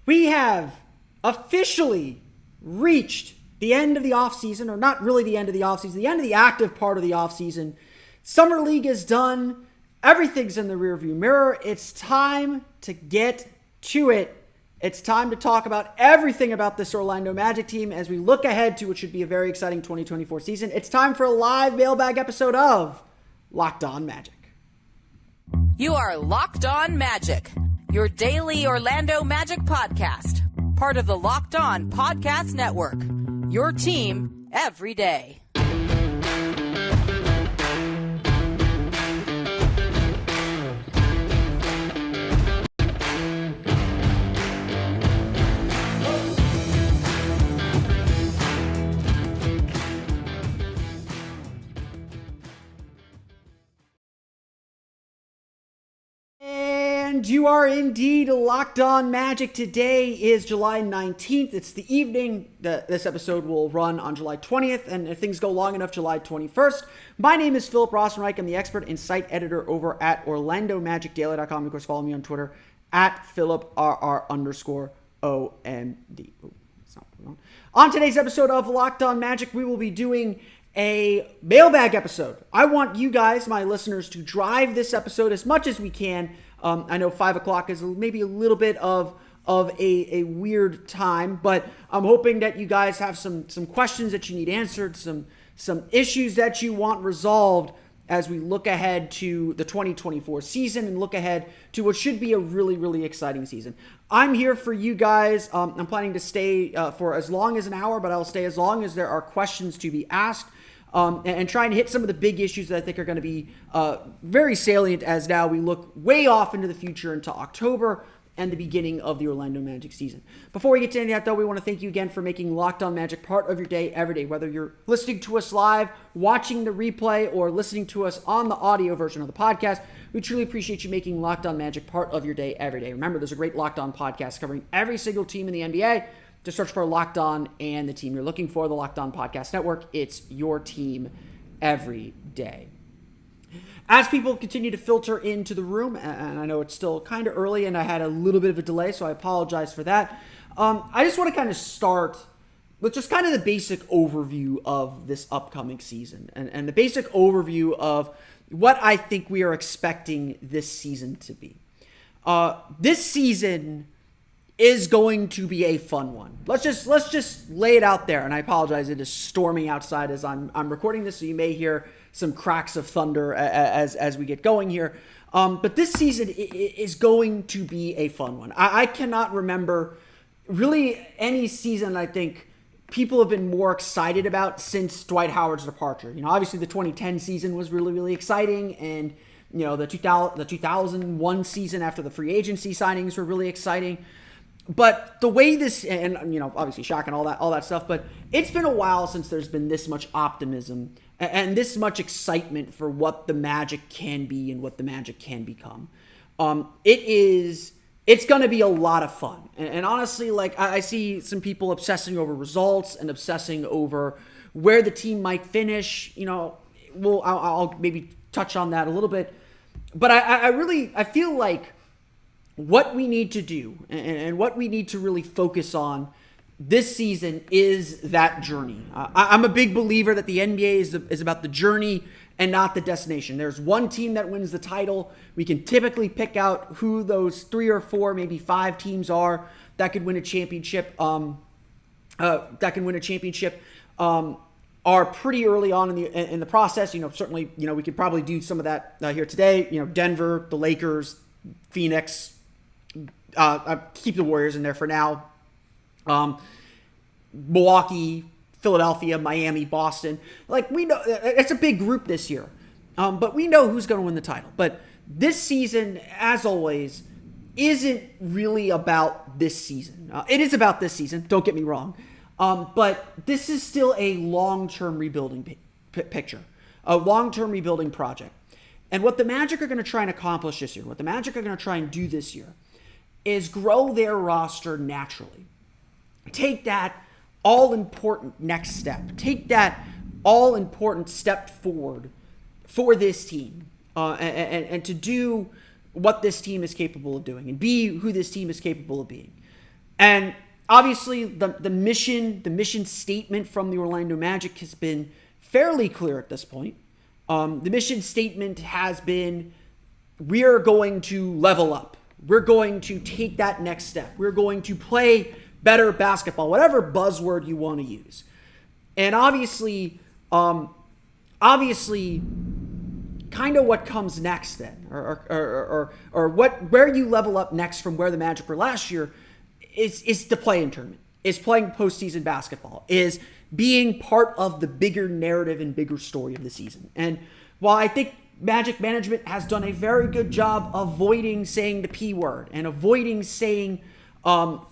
We have officially reached the end of the offseason, or not really the end of the offseason, the end of the active part of the offseason. Summer League is done. Everything's in the rearview mirror. It's time to get to it. It's time to talk about everything about this Orlando Magic team as we look ahead to what should be a very exciting 2024 season. It's time for a live mailbag episode of Locked On Magic. You are Locked On Magic, your daily Orlando Magic podcast, part of the Locked On Podcast Network, your team every day. And you are indeed Locked On Magic. Today is July 19th. It's the evening. This episode will run on July 20th, and if things go long enough, July 21st. My name is Philip Rosenreich. I'm the expert and site editor over at OrlandoMagicDaily.com. Of course, follow me on Twitter at PhilipRR_OMD. On today's episode of Locked On Magic, we will be doing a mailbag episode. I want you guys, my listeners, to drive this episode as much as we can. I know 5 o'clock is maybe a little bit of a weird time, but I'm hoping that you guys have some questions that you need answered, some issues that you want resolved as we look ahead to the 2024 season and look ahead to what should be a really, really exciting season. I'm here for you guys. I'm planning to stay for as long as an hour, but I'll stay as long as there are questions to be asked. And trying to hit some of the big issues that I think are going to be very salient as now we look way off into the future into October and the beginning of the Orlando Magic season. Before we get to any of that, though, we want to thank you again for making Locked On Magic part of your day every day. Whether you're listening to us live, watching the replay, or listening to us on the audio version of the podcast, we truly appreciate you making Locked On Magic part of your day every day. Remember, there's a great Locked On podcast covering every single team in the NBA. Just search for Locked On and the team you're looking for, the Locked On Podcast Network. It's your team every day. As people continue to filter into the room, and I know it's still kind of early and I had a little bit of a delay, so I apologize for that. I just want to kind of start with just kind of the basic overview of this upcoming season and the basic overview of what I think we are expecting this season to be. This season is going to be a fun one. Let's just lay it out there. And I apologize, it is storming outside as I'm recording this, so you may hear some cracks of thunder as we get going here. But this season is going to be a fun one. I cannot remember really any season I think people have been more excited about since Dwight Howard's departure. You know, obviously the 2010 season was really, really exciting, and you know the 2001 season after the free agency signings were really exciting. But the way this, and you know, obviously Shaq and all that stuff, but it's been a while since there's been this much optimism and this much excitement for what the Magic can be and what the Magic can become. It's going to be a lot of fun. And honestly, like I see some people obsessing over results and obsessing over where the team might finish. You know, I'll maybe touch on that a little bit, but I feel like what we need to do and what we need to really focus on this season is that journey. I'm a big believer that the NBA is about the journey and not the destination. There's one team that wins the title. We can typically pick out who those 3 or 4, maybe 5 teams are that could win a championship. Are pretty early on in the process. You know, certainly, you know, we could probably do some of that here today. You know, Denver, the Lakers, Phoenix. Keep the Warriors in there for now. Milwaukee, Philadelphia, Miami, Boston. Like, we know it's a big group this year, but we know who's going to win the title. But this season, as always, isn't really about this season. It is about this season, don't get me wrong, but this is still a long-term rebuilding picture, a long-term rebuilding project. And what the Magic are going to try and accomplish this year, what the Magic are going to try and do this year, is grow their roster naturally. Take that all-important next step. Take that all-important step forward for this team and to do what this team is capable of doing and be who this team is capable of being. And obviously the mission statement from the Orlando Magic has been fairly clear at this point. The mission statement has been, we're going to level up. We're going to take that next step. We're going to play better basketball, whatever buzzword you want to use. And obviously, kind of what comes next then, or where you level up next from where the Magic were last year is the play-in tournament, is playing postseason basketball, is being part of the bigger narrative and bigger story of the season. And while I think Magic management has done a very good job avoiding saying the P word and avoiding saying, or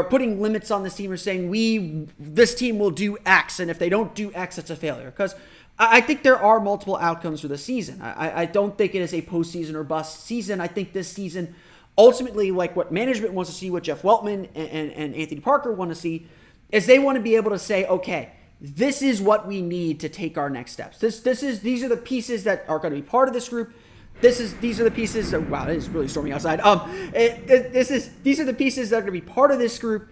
putting limits on this team, or saying this team will do X, and if they don't do X, it's a failure. Because I think there are multiple outcomes for the season. I don't think it is a postseason or bust season. I think this season, ultimately, like what management wants to see, what Jeff Weltman and Anthony Parker want to see, is they want to be able to say, okay, this is what we need to take our next steps. These are the pieces that are going to be part of this group. These are the pieces that, wow, it is really stormy outside. These are the pieces that are going to be part of this group.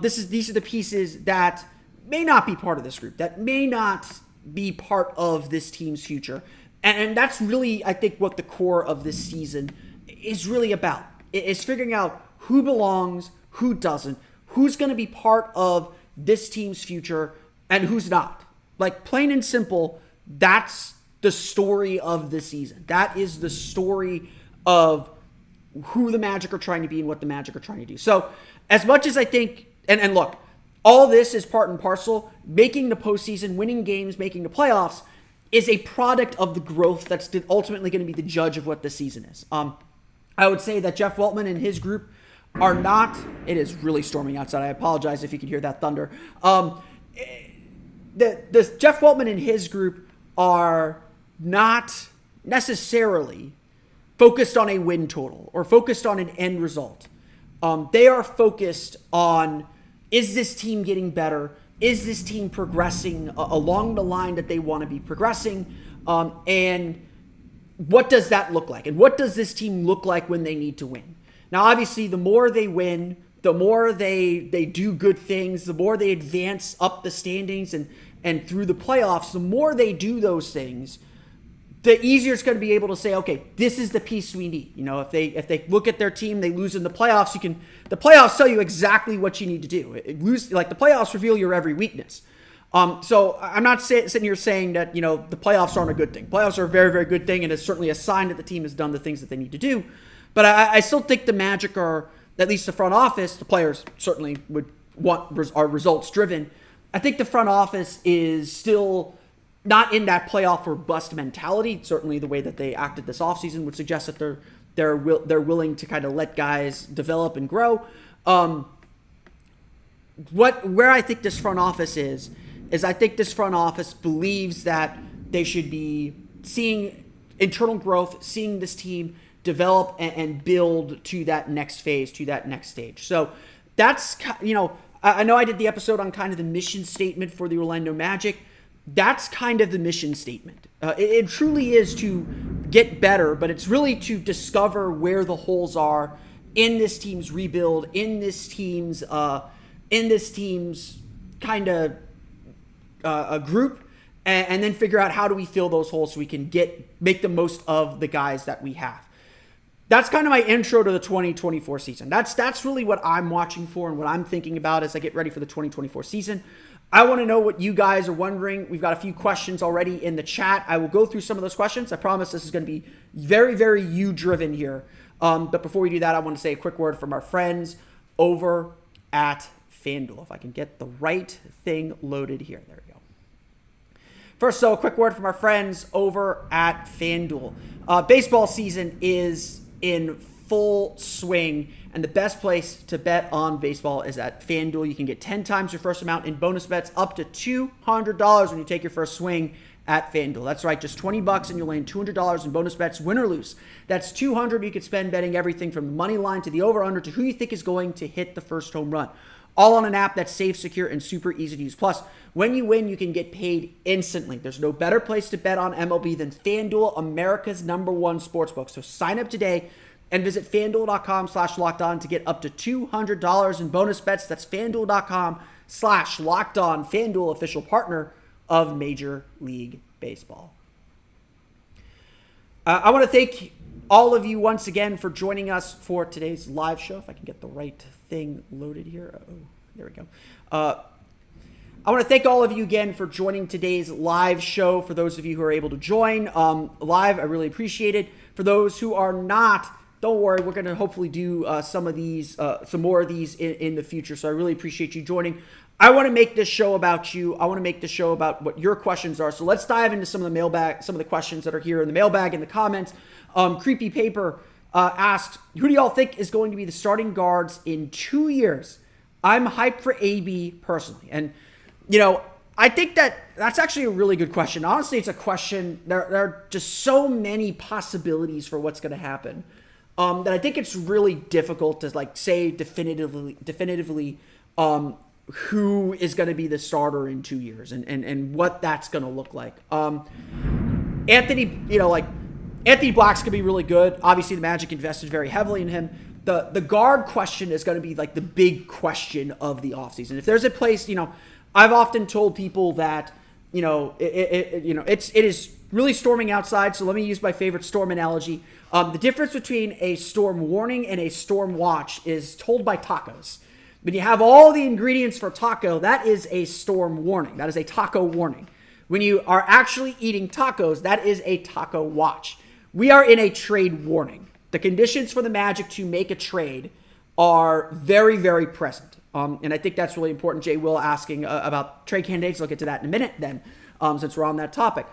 These are the pieces that may not be part of this group, that may not be part of this team's future. And that's really, I think, what the core of this season is really about. It's figuring out who belongs, who doesn't, who's going to be part of this team's future, and who's not. Like, plain and simple, that's the story of the season. That is the story of who the Magic are trying to be and what the Magic are trying to do. So, as much as I think, and look, all this is part and parcel. Making the postseason, winning games, making the playoffs is a product of the growth that's ultimately going to be the judge of what the season is. I would say that Jeff Weltman and his group are not, it is really storming outside. I apologize if you could hear that thunder. Jeff Weltman and his group are not necessarily focused on a win total or focused on an end result. They are focused on, is this team getting better? Is this team progressing along the line that they want to be progressing? And what does that look like? And what does this team look like when they need to win? Now, obviously, the more they win, the more they do good things, the more they advance up the standings and through the playoffs, the more they do those things, the easier it's going to be able to say, okay, this is the piece we need. You know, if they look at their team, they lose in the playoffs, the playoffs tell you exactly what you need to do. The playoffs reveal your every weakness. So I'm not sitting here saying that, the playoffs aren't a good thing. Playoffs are a very, very good thing, and it's certainly a sign that the team has done the things that they need to do. But I still think the Magic are, at least the front office, the players certainly are results driven. I think the front office is still not in that playoff or bust mentality. Certainly the way that they acted this offseason would suggest that they're willing to kind of let guys develop and grow. Where I think this front office is I think this front office believes that they should be seeing internal growth, seeing this team develop and build to that next phase, to that next stage. So that's, I know I did the episode on kind of the mission statement for the Orlando Magic. That's kind of the mission statement. It truly is to get better, but it's really to discover where the holes are in this team's rebuild, in this team's kind of a group, and then figure out how do we fill those holes so we can make the most of the guys that we have. That's kind of my intro to the 2024 season. That's really what I'm watching for and what I'm thinking about as I get ready for the 2024 season. I want to know what you guys are wondering. We've got a few questions already in the chat. I will go through some of those questions. I promise this is going to be very, very you-driven here. But before we do that, I want to say a quick word from our friends over at FanDuel. If I can get the right thing loaded here. There we go. First, a quick word from our friends over at FanDuel. Baseball season is in full swing, and the best place to bet on baseball is at FanDuel. You can get 10 times your first amount in bonus bets, up to $200 when you take your first swing at FanDuel. That's right, just $20 and you'll land $200 in bonus bets, win or lose. That's $200 you could spend betting everything from the money line to the over-under to who you think is going to hit the first home run. All on an app that's safe, secure, and super easy to use. Plus, when you win, you can get paid instantly. There's no better place to bet on MLB than FanDuel, America's #1 sportsbook. So sign up today, and visit FanDuel.com/LockedOn to get up to $200 in bonus bets. That's FanDuel.com/LockedOn, FanDuel, official partner of Major League Baseball. I want to thank all of you once again for joining us for today's live show. If I can get the right thing loaded here. Oh, there we go. I want to thank all of you again for joining today's live show. For those of you who are able to join live, I really appreciate it. For those who are not, don't worry, we're going to hopefully do some more of these in the future. So I really appreciate you joining. I want to make this show about you. I want to make this show about what your questions are. So let's dive into some of the questions that are here in the mailbag in the comments. Creepy Paper asked, who do y'all think is going to be the starting guards in 2 years? I'm hyped for AB personally. And, I think that's actually a really good question. Honestly, it's a question. There are just so many possibilities for what's going to happen that I think it's really difficult to say definitively who is going to be the starter in 2 years and what that's going to look like. Anthony Black's going to be really good. Obviously, the Magic invested very heavily in him. The guard question is going to be the big question of the offseason. If there's a place, I've often told people that, it is really storming outside. So let me use my favorite storm analogy. The difference between a storm warning and a storm watch is told by tacos. When you have all the ingredients for taco, that is a storm warning. That is a taco warning. When you are actually eating tacos, that is a taco watch. We are in a trade warning. The conditions for the Magic to make a trade are very, very present. And I think that's really important. Jay Will asking about trade candidates. I'll get to that in a minute then, since we're on that topic.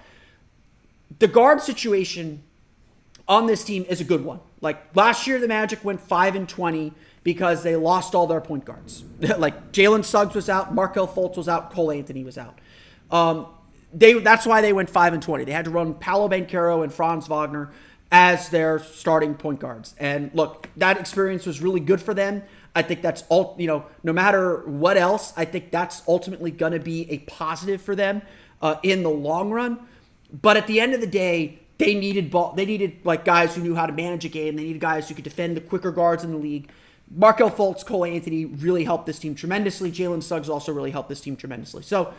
The guard situation on this team is a good one. Last year, the Magic went 5-20 because they lost all their point guards. Jalen Suggs was out, Markelle Fultz was out, Cole Anthony was out. That's why they went 5-20. They had to run Paolo Banchero and Franz Wagner as their starting point guards. And look, that experience was really good for them. I think that's all, no matter what else, I think that's ultimately going to be a positive for them in the long run. But at the end of the day, they needed guys who knew how to manage a game. They needed guys who could defend the quicker guards in the league. Markelle Fultz, Cole Anthony really helped this team tremendously. Jalen Suggs also really helped this team tremendously. So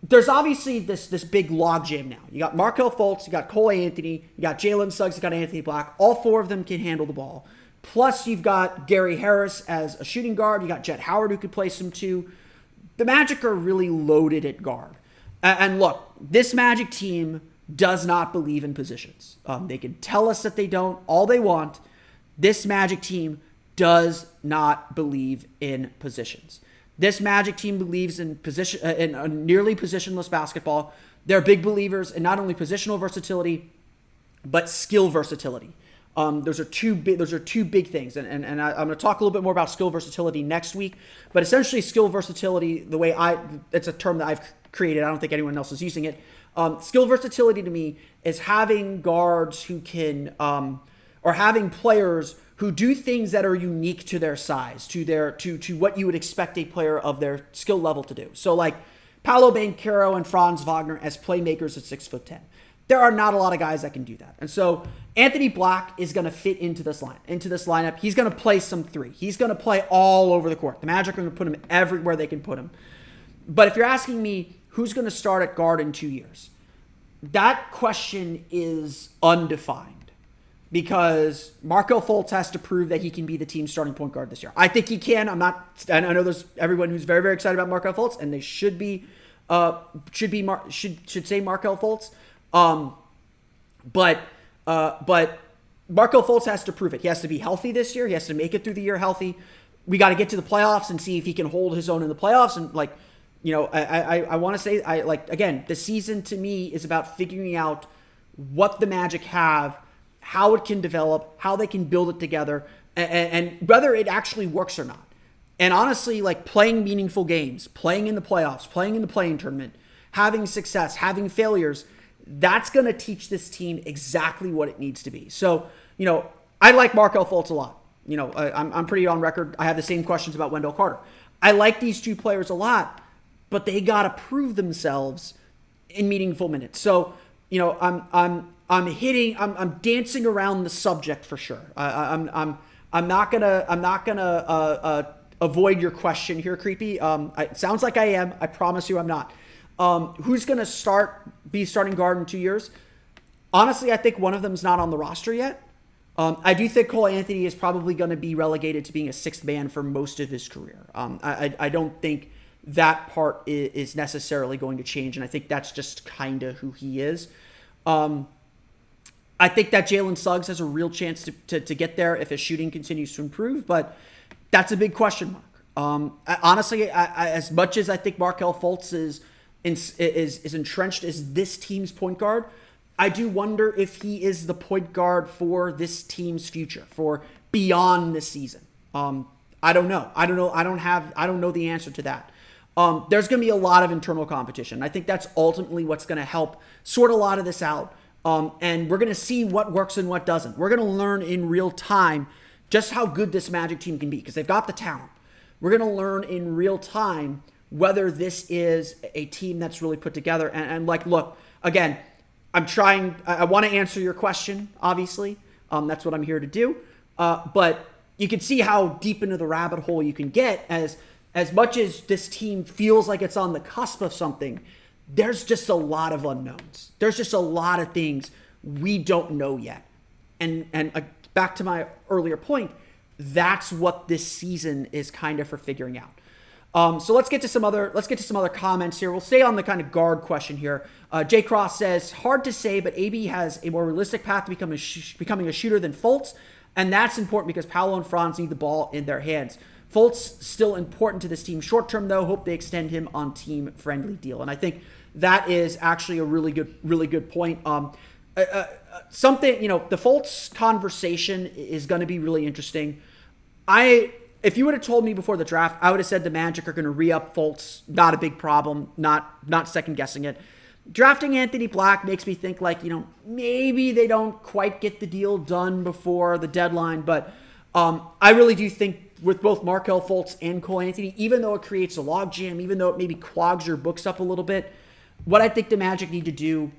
there's obviously this big logjam now. You got Markelle Fultz, you got Cole Anthony, you got Jalen Suggs, you got Anthony Black. All four of them can handle the ball. Plus, you've got Gary Harris as a shooting guard. You got Jet Howard who could play some too. The Magic are really loaded at guard. And look, this Magic team does not believe in positions. They can tell us that they don't all they want. This Magic team does not believe in positions. This Magic team believes in a nearly positionless basketball. They're big believers in not only positional versatility, but skill versatility. Those are two big things, and I'm going to talk a little bit more about skill versatility next week. But essentially, skill versatility, it's a term that I've created. I don't think anyone else is using it. Skill versatility to me is having guards who can, or having players who do things that are unique to their size, to what you would expect a player of their skill level to do. So Paolo Banchero and Franz Wagner as playmakers at 6'10". There are not a lot of guys that can do that. And so Anthony Black is going to fit into this lineup. He's going to play some three. He's going to play all over the court. The Magic are going to put him everywhere they can put him. But if you're asking me who's going to start at guard in 2 years, that question is undefined because Markelle Fultz has to prove that he can be the team's starting point guard this year. I think he can. I know there's everyone who's very, very excited about Markelle Fultz, and they should say Markelle Fultz. But Markelle Fultz has to prove it. He has to be healthy this year. He has to make it through the year healthy. We got to get to the playoffs and see if he can hold his own in the playoffs. And I want to say, again, the season to me is about figuring out what the Magic have, how it can develop, how they can build it together, and whether it actually works or not. And honestly, playing meaningful games, playing in the playoffs, playing in the play-in tournament, having success, having failures, that's going to teach this team exactly what it needs to be. So, I like Markelle Fultz a lot. I'm pretty on record. I have the same questions about Wendell Carter. I like these two players a lot, but they got to prove themselves in meaningful minutes. So I'm dancing around the subject for sure. I'm not gonna avoid your question here, Creepy. It sounds like I am. I promise you I'm not. Who's gonna be starting guard in 2 years? Honestly, I think one of them's not on the roster yet. I do think Cole Anthony is probably going to be relegated to being a sixth man for most of his career. I don't think that part is necessarily going to change, and I think that's just kind of who he is. I think that Jalen Suggs has a real chance to get there if his shooting continues to improve, but that's a big question mark. Honestly, as much as I think Markelle Fultz is entrenched as this team's point guard, I do wonder if he is the point guard for this team's future, for beyond this season. I don't know. I don't know the answer to that. There's going to be a lot of internal competition. I think that's ultimately what's going to help sort a lot of this out. And we're going to see what works and what doesn't. We're going to learn in real time just how good this Magic team can be because they've got the talent. We're going to learn in real time whether this is a team that's really put together. And like, look, again, I want to answer your question, obviously. That's what I'm here to do. But you can see how deep into the rabbit hole you can get as much as this team feels like it's on the cusp of something. There's just a lot of unknowns. There's just a lot of things we don't know yet. And back to my earlier point, that's what this season is kind of for figuring out. So let's get to some other comments here. We'll stay on the kind of guard question here. Jay Cross says, hard to say, but AB has a more realistic path to becoming a shooter than Fultz, and that's important because Paolo and Franz need the ball in their hands. Fultz still important to this team short term, though. Hope they extend him on team friendly deal, and I think that is actually a really good point. The Fultz conversation is going to be really interesting. If you would have told me before the draft, I would have said the Magic are going to re-up Fultz. Not a big problem. Not second guessing it. Drafting Anthony Black makes me think maybe they don't quite get the deal done before the deadline. But I really do think with both Markelle Fultz and Cole Anthony, even though it creates a logjam, even though it maybe clogs your books up a little bit, what I think the Magic need to do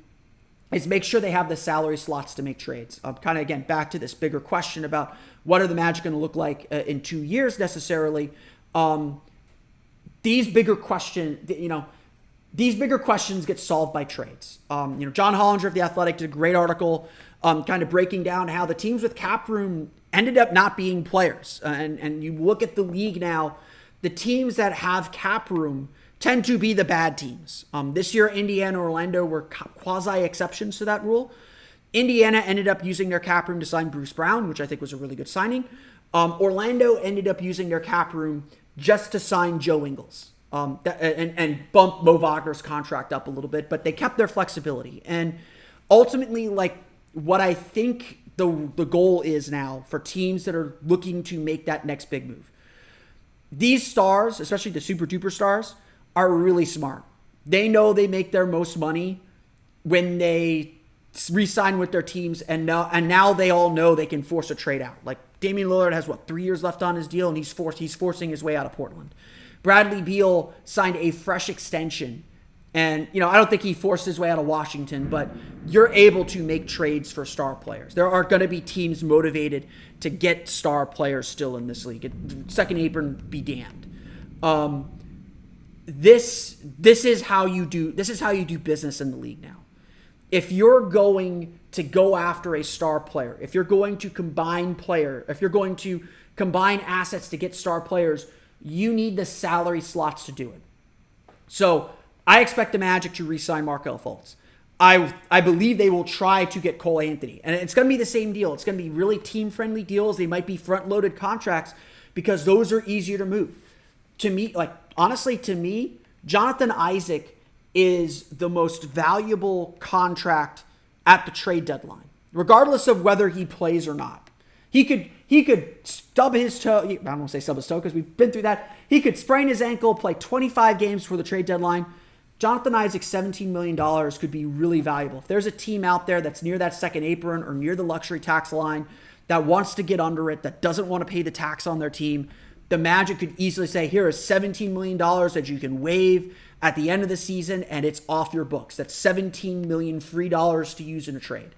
is make sure they have the salary slots to make trades. Kind of, again, back to this bigger question about what are the Magic going to look like in 2 years necessarily. These bigger questions get solved by trades. John Hollinger of The Athletic did a great article kind of breaking down how the teams with cap room ended up not being players. And you look at the league now, the teams that have cap room tend to be the bad teams. This year, Indiana and Orlando were quasi-exceptions to that rule. Indiana ended up using their cap room to sign Bruce Brown, which I think was a really good signing. Orlando ended up using their cap room just to sign Joe Ingles and bump Mo Wagner's contract up a little bit, but they kept their flexibility. And ultimately, what I think the goal is now for teams that are looking to make that next big move. These stars, especially the super duper stars, are really smart. They know they make their most money when they re-sign with their teams, and now they all know they can force a trade out. Like Damian Lillard has 3 years left on his deal, and he's forcing his way out of Portland. Bradley Beal signed a fresh extension, and I don't think he forced his way out of Washington, but you're able to make trades for star players. There are going to be teams motivated to get star players still in this league. Second apron be damned. This is how you do business in the league now. If you're going to go after a star player, if you're going to combine assets to get star players, you need the salary slots to do it. So I expect the Magic to re-sign Markelle Fultz. I believe they will try to get Cole Anthony. And it's going to be the same deal. It's going to be really team-friendly deals. They might be front-loaded contracts because those are easier to move. To me, honestly, Jonathan Isaac is the most valuable contract at the trade deadline, regardless of whether he plays or not. He could stub his toe. I don't want to say stub his toe because we've been through that. He could sprain his ankle, play 25 games for the trade deadline. Jonathan Isaac's $17 million could be really valuable. If there's a team out there that's near that second apron or near the luxury tax line that wants to get under it, that doesn't want to pay the tax on their team, the Magic could easily say, here is $17 million that you can waive at the end of the season, and it's off your books. That's $17 million free dollars to use in a trade.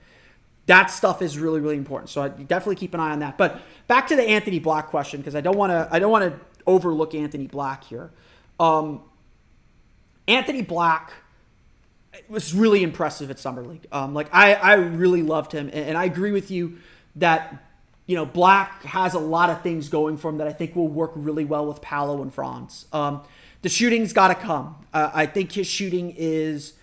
That stuff is really, really important. So I definitely keep an eye on that. But back to the Anthony Black question, because I don't want to overlook Anthony Black here. Anthony Black was really impressive at Summer League. I really loved him, and I agree with you that Black has a lot of things going for him that I think will work really well with Paolo and Franz. The shooting's got to come. I think his shooting is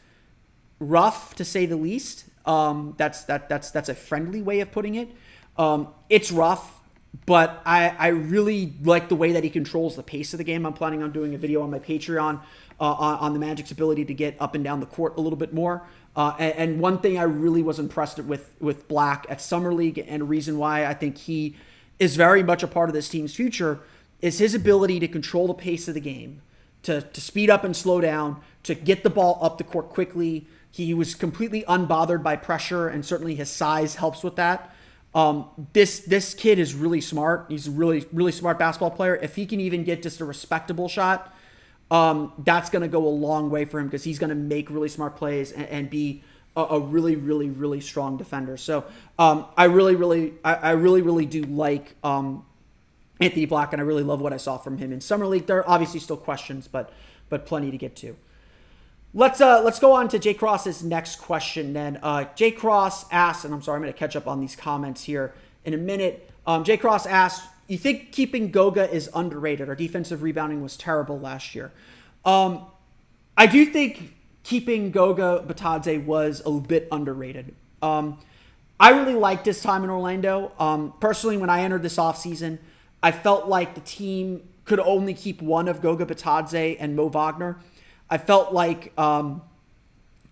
rough, to say the least. That's a friendly way of putting it. It's rough, but I really like the way that he controls the pace of the game. I'm planning on doing a video on my Patreon on the Magic's ability to get up and down the court a little bit more. And one thing I really was impressed with Black at Summer League, and a reason why I think he is very much a part of this team's future, is his ability to control the pace of the game, to speed up and slow down, to get the ball up the court quickly. He was completely unbothered by pressure, and certainly his size helps with that. This kid is really smart. He's a really, really smart basketball player. If he can even get just a respectable shot, that's going to go a long way for him, because he's going to make really smart plays and be a really, really, really strong defender. So I really, really do like Anthony Black, and I really love what I saw from him in Summer League. There are obviously still questions, but plenty to get to. Let's go on to Jay Cross's next question then. Jay Cross asked, and I'm sorry, I'm going to catch up on these comments here in a minute. Jay Cross asked, you think keeping Goga is underrated? Our defensive rebounding was terrible last year. I do think keeping Goga Batadze was a bit underrated. I really liked his time in Orlando. Personally, when I entered this offseason, I felt like the team could only keep one of Goga Batadze and Mo Wagner. I felt like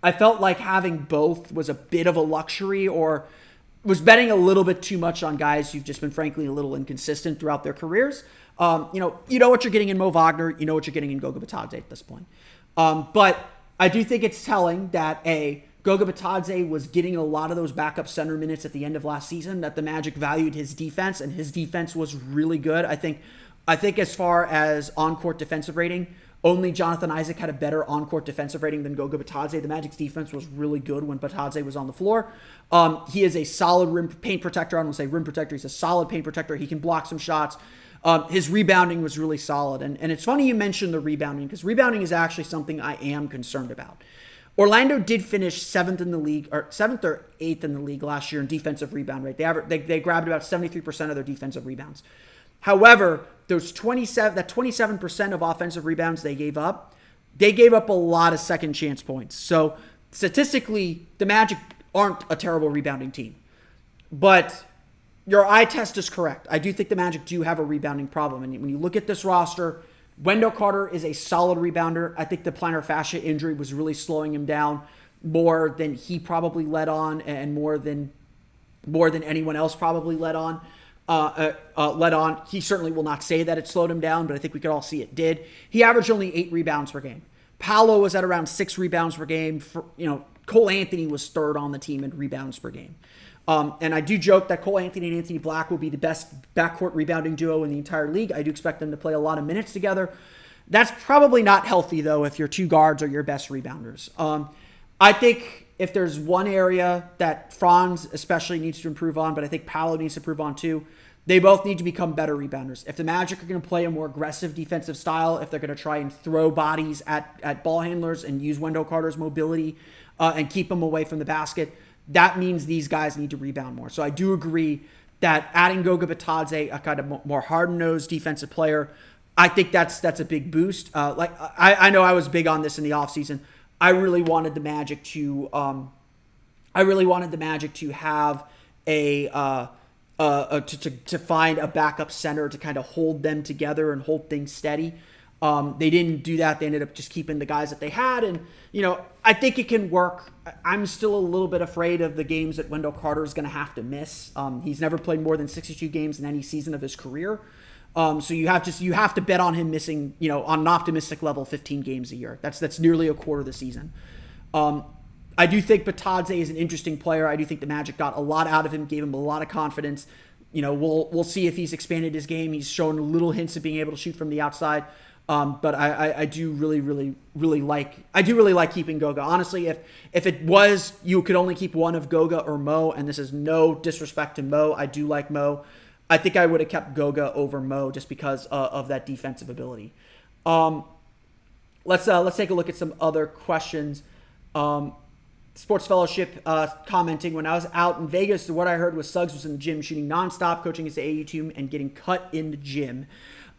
having both was a bit of a luxury, or was betting a little bit too much on guys who've just been, frankly, a little inconsistent throughout their careers. You know what you're getting in Mo Wagner. You know what you're getting in Goga Batadze at this point. But I do think it's telling that Goga Batadze was getting a lot of those backup center minutes at the end of last season, that the Magic valued his defense, and his defense was really good. I think as far as on-court defensive rating, only Jonathan Isaac had a better on-court defensive rating than Goga Batadze. The Magic's defense was really good when Batadze was on the floor. He is a solid paint protector. I don't want to say rim protector. He's a solid paint protector. He can block some shots. His rebounding was really solid. And it's funny you mentioned the rebounding, because rebounding is actually something I am concerned about. Orlando did finish 7th in the league, or 7th or 8th in the league last year in defensive rebound rate. They grabbed about 73% of their defensive rebounds. However, those 27% of offensive rebounds they gave up a lot of second chance points. So statistically, the Magic aren't a terrible rebounding team. But your eye test is correct. I do think the Magic do have a rebounding problem. And when you look at this roster, Wendell Carter is a solid rebounder. I think the plantar fascia injury was really slowing him down more than he probably let on, and more than anyone else probably let on. He certainly will not say that it slowed him down, but I think we could all see it did. He averaged only 8 rebounds per game. Paolo was at around 6 rebounds per game. Cole Anthony was third on the team in rebounds per game. And I do joke that Cole Anthony and Anthony Black will be the best backcourt rebounding duo in the entire league. I do expect them to play a lot of minutes together. That's probably not healthy, though, if your two guards are your best rebounders. I think if there's one area that Franz especially needs to improve on, but I think Paolo needs to improve on too, they both need to become better rebounders. If the Magic are going to play a more aggressive defensive style, if they're going to try and throw bodies at ball handlers and use Wendell Carter's mobility and keep them away from the basket, that means these guys need to rebound more. So I do agree that adding Goga Batadze, a kind of more hard-nosed defensive player, I think that's a big boost. I know I was big on this in the offseason. I really wanted the Magic to have to find a backup center to kind of hold them together and hold things steady. They didn't do that. They ended up just keeping the guys that they had. And, I think it can work. I'm still a little bit afraid of the games that Wendell Carter is going to have to miss. He's never played more than 62 games in any season of his career. So you have to bet on him missing, on an optimistic level, 15 games a year. That's nearly a quarter of the season. I do think Batadze is an interesting player. I do think the Magic got a lot out of him, gave him a lot of confidence. We'll see if he's expanded his game. He's shown little hints of being able to shoot from the outside. But I do really like keeping Goga. Honestly, if it was you could only keep one of Goga or Mo, and this is no disrespect to Mo, I do like Mo. I think I would have kept Goga over Mo just because of that defensive ability. Let's take a look at some other questions. Sports Fellowship commenting, when I was out in Vegas, what I heard was Suggs was in the gym shooting nonstop, coaching his AAU team, and getting cut in the gym.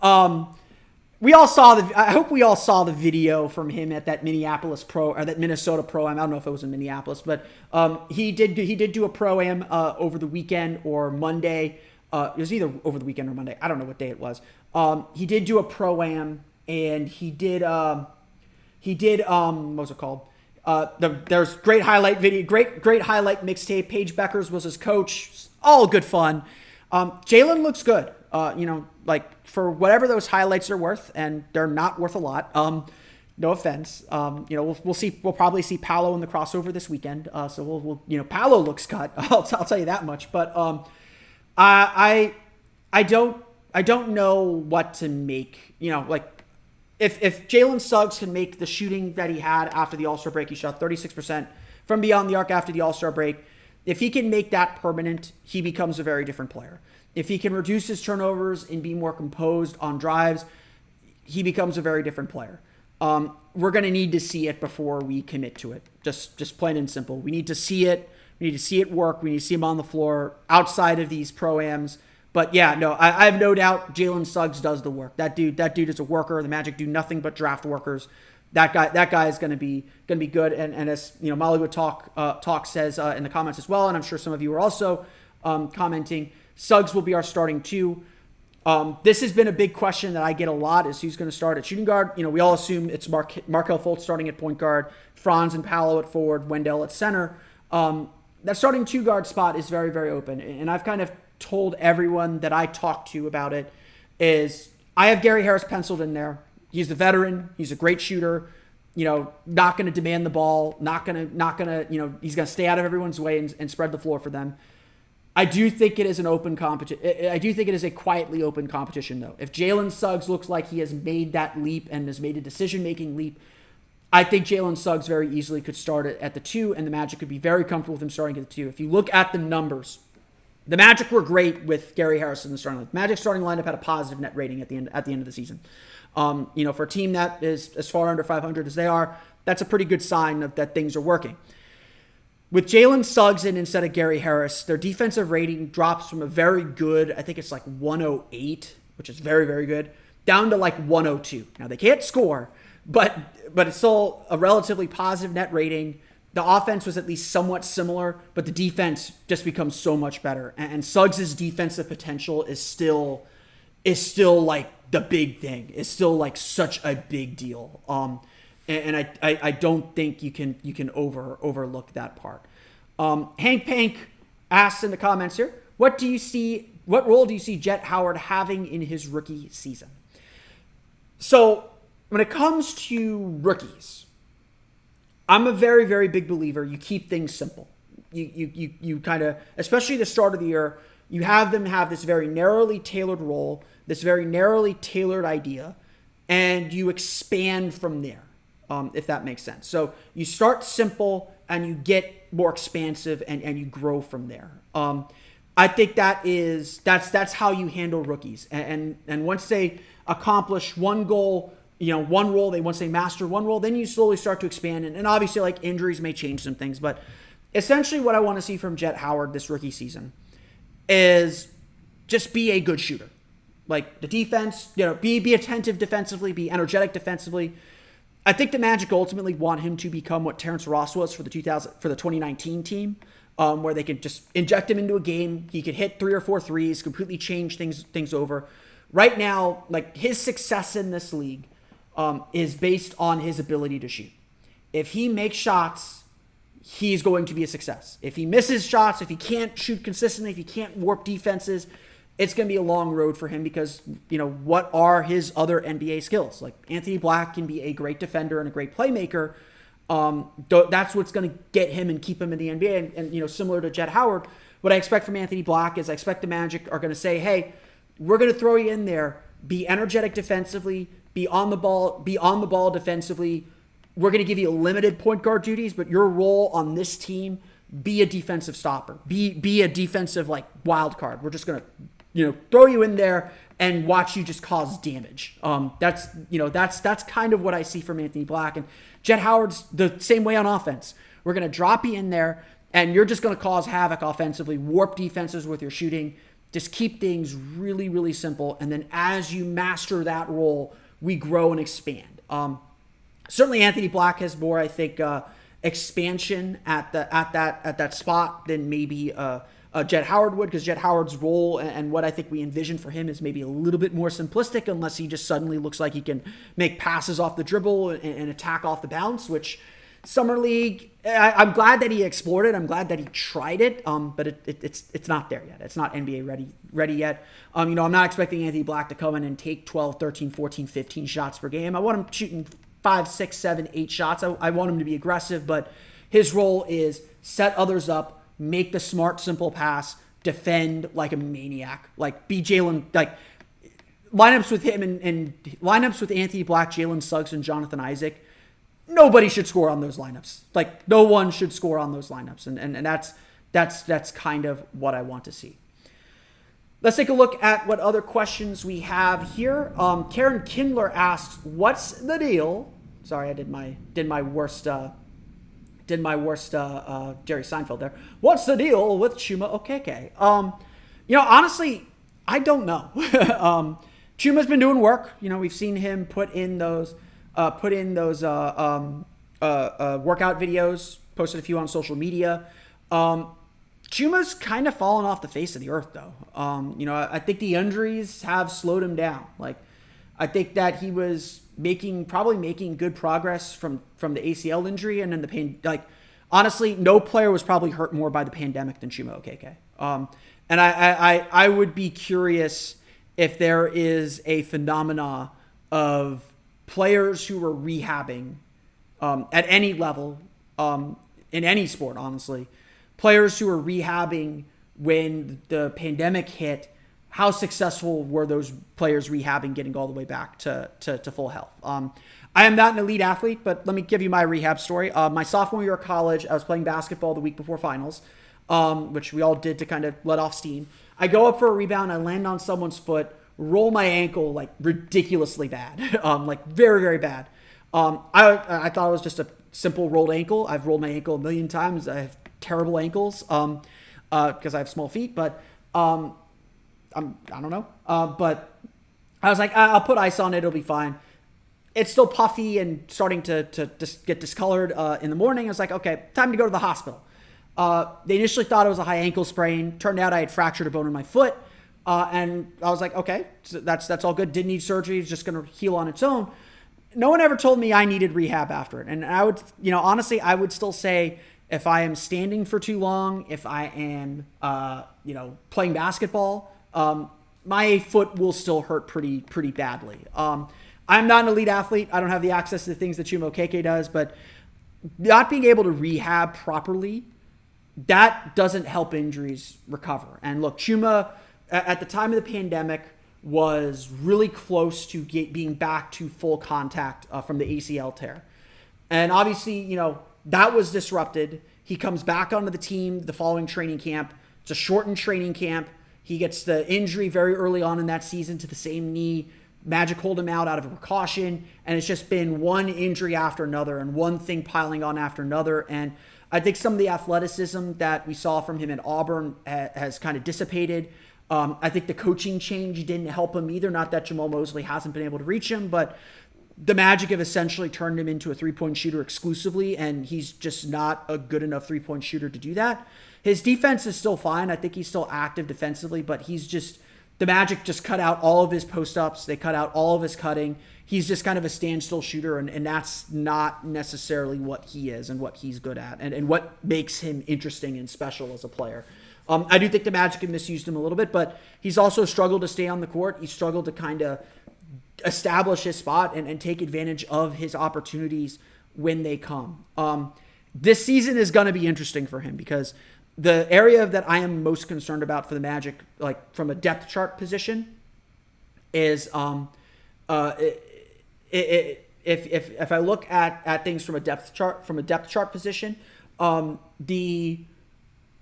I hope we all saw the video from him at that Minneapolis Pro or that Minnesota Pro-Am. I don't know if it was in Minneapolis, but he did do a Pro-Am over the weekend or Monday. It was either over the weekend or Monday. I don't know what day it was. He did do a Pro-Am, and he did what was it called? There's great highlight video, great highlight mixtape. Paige Beckers was his coach. All good fun. Jalen looks good. For whatever those highlights are worth, and they're not worth a lot. No offense. We'll see. We'll probably see Paolo in the crossover this weekend. So Paolo looks cut. I'll tell you that much. But I don't know what to make. If Jalen Suggs can make the shooting that he had after the All-Star break, he shot 36% from beyond the arc after the All-Star break. If he can make that permanent, he becomes a very different player. If he can reduce his turnovers and be more composed on drives, he becomes a very different player. We're going to need to see it before we commit to it. Just plain and simple. We need to see it. We need to see it work. We need to see him on the floor outside of these Pro-Ams. But yeah, no, I have no doubt Jalen Suggs does the work. That dude is a worker. The Magic do nothing but draft workers. That guy is going to be good. And as Mollywood Talk says in the comments as well, and I'm sure some of you are also commenting, Suggs will be our starting two. This has been a big question that I get a lot: is who's going to start at shooting guard. We all assume it's Markelle Fultz starting at point guard, Franz and Paolo at forward, Wendell at center. That starting two guard spot is very, very open, and I've kind of told everyone that I talked to about it is I have Gary Harris penciled in there. He's the veteran. He's a great shooter. Not going to demand the ball. Not going to. He's going to stay out of everyone's way and spread the floor for them. I do think it is an open competition. I do think it is a quietly open competition, though. If Jalen Suggs looks like he has made that leap and has made a decision-making leap, I think Jalen Suggs very easily could start at the two, and the Magic could be very comfortable with him starting at the two. If you look at the numbers, the Magic were great with Gary Harris in the starting lineup. Magic starting lineup had a positive net rating at the end of the season. For a team that is as far under 500 as they are, that's a pretty good sign that things are working. With Jalen Suggs in instead of Gary Harris, their defensive rating drops from a very good, I think it's like 108, which is very, very good, down to like 102. Now, they can't score, but it's still a relatively positive net rating. The offense was at least somewhat similar, but the defense just becomes so much better. And Suggs' defensive potential is still like the big thing. It's still like such a big deal. And I don't think you can overlook that part. Hank Pank asks in the comments here, what role do you see Jet Howard having in his rookie season? So when it comes to rookies, I'm a very, very big believer. You keep things simple. You kind of, especially the start of the year, you have them have this very narrowly tailored role, this very narrowly tailored idea, and you expand from there. If that makes sense. So you start simple and you get more expansive and you grow from there. I think that's how you handle rookies. And once they accomplish one goal, one role, once they master one role, then you slowly start to expand. And obviously, like, injuries may change some things, but essentially what I want to see from Jet Howard this rookie season is just be a good shooter. Like, the defense, be attentive defensively, be energetic defensively. I think the Magic ultimately want him to become what Terrence Ross was for the 2019 team, where they can just inject him into a game. He could hit 3 or 4 threes, completely change things over. Right now, like, his success in this league is based on his ability to shoot. If he makes shots, he's going to be a success. If he misses shots, if he can't shoot consistently, if he can't warp defenses, it's going to be a long road for him because, what are his other NBA skills? Like, Anthony Black can be a great defender and a great playmaker. That's what's going to get him and keep him in the NBA. And similar to Jet Howard, what I expect from Anthony Black is I expect the Magic are going to say, hey, we're going to throw you in there, be energetic defensively, be on the ball defensively. We're going to give you limited point guard duties, but your role on this team, be a defensive stopper, be a defensive like wild card. We're just going to, throw you in there and watch you just cause damage. That's kind of what I see from Anthony Black. And Jet Howard's the same way on offense. We're going to drop you in there and you're just going to cause havoc offensively, warp defenses with your shooting. Just keep things really, really simple. And then as you master that role, we grow and expand. Certainly Anthony Black has more, I think, expansion at that spot than maybe Jet Howard would, because Jet Howard's role and what I think we envision for him is maybe a little bit more simplistic, unless he just suddenly looks like he can make passes off the dribble and attack off the bounce, which Summer League, I'm glad that he explored it. I'm glad that he tried it, but it's not there yet. It's not NBA ready yet. I'm not expecting Anthony Black to come in and take 12, 13, 14, 15 shots per game. I want him shooting 5, 6, 7, 8 shots. I want him to be aggressive, but his role is set others up, make the smart, simple pass, defend like a maniac, like be Jalen, like lineups with him and lineups with Anthony Black, Jalen Suggs, and Jonathan Isaac. Nobody should score on those lineups. Like no one should score on those lineups. And that's kind of what I want to see. Let's take a look at what other questions we have here. Karen Kindler asks, "What's the deal?" Sorry, I did my worst Jerry Seinfeld there. "What's the deal with Chuma Okeke?" Honestly, I don't know. Chuma's been doing work. We've seen him put in those workout videos. Posted a few on social media. Chuma's kind of fallen off the face of the earth, though. I think the injuries have slowed him down. Like, I think that he was probably making good progress from the ACL injury and then the pain. Like, honestly, no player was probably hurt more by the pandemic than Chuma Okeke. And I would be curious if there is a phenomena of players who are rehabbing at any level, in any sport, honestly. Players who are rehabbing when the pandemic hit, how successful were those players rehabbing, getting all the way back to full health? I am not an elite athlete, but let me give you my rehab story. My sophomore year of college, I was playing basketball the week before finals, which we all did to kind of let off steam. I go up for a rebound, I land on someone's foot, roll my ankle like ridiculously bad, like very, very bad. I thought it was just a simple rolled ankle. I've rolled my ankle a million times. I have terrible ankles because I have small feet, but I don't know. But I was like, I'll put ice on it. It'll be fine. It's still puffy and starting to get discolored in the morning. I was like, okay, time to go to the hospital. They initially thought it was a high ankle sprain. Turned out I had fractured a bone in my foot. And I was like, okay, so that's all good. Didn't need surgery. It's just going to heal on its own. No one ever told me I needed rehab after it. And I would, honestly, I would still say if I am standing for too long, if I am, playing basketball, my foot will still hurt pretty badly. I'm not an elite athlete. I don't have the access to the things that Chuma Okeke does, but not being able to rehab properly, that doesn't help injuries recover. And look, Chuma, at the time of the pandemic, was really close to being back to full contact from the ACL tear. And obviously, that was disrupted. He comes back onto the team the following training camp. It's a shortened training camp. He gets the injury very early on in that season to the same knee. Magic hold him out of a precaution. And it's just been one injury after another and one thing piling on after another. And I think some of the athleticism that we saw from him at Auburn has kind of dissipated. I think the coaching change didn't help him either. Not that Jamal Mosley hasn't been able to reach him, but the Magic have essentially turned him into a three-point shooter exclusively, and he's just not a good enough three-point shooter to do that. His defense is still fine. I think he's still active defensively, but the Magic just cut out all of his post-ups. They cut out all of his cutting. He's just kind of a standstill shooter, and that's not necessarily what he is and what he's good at and what makes him interesting and special as a player. I do think the Magic have misused him a little bit, but he's also struggled to stay on the court. He's struggled to kind of establish his spot and take advantage of his opportunities when they come. This season is going to be interesting for him because the area that I am most concerned about for the Magic, like from a depth chart position, is if I look at things from a depth chart position, the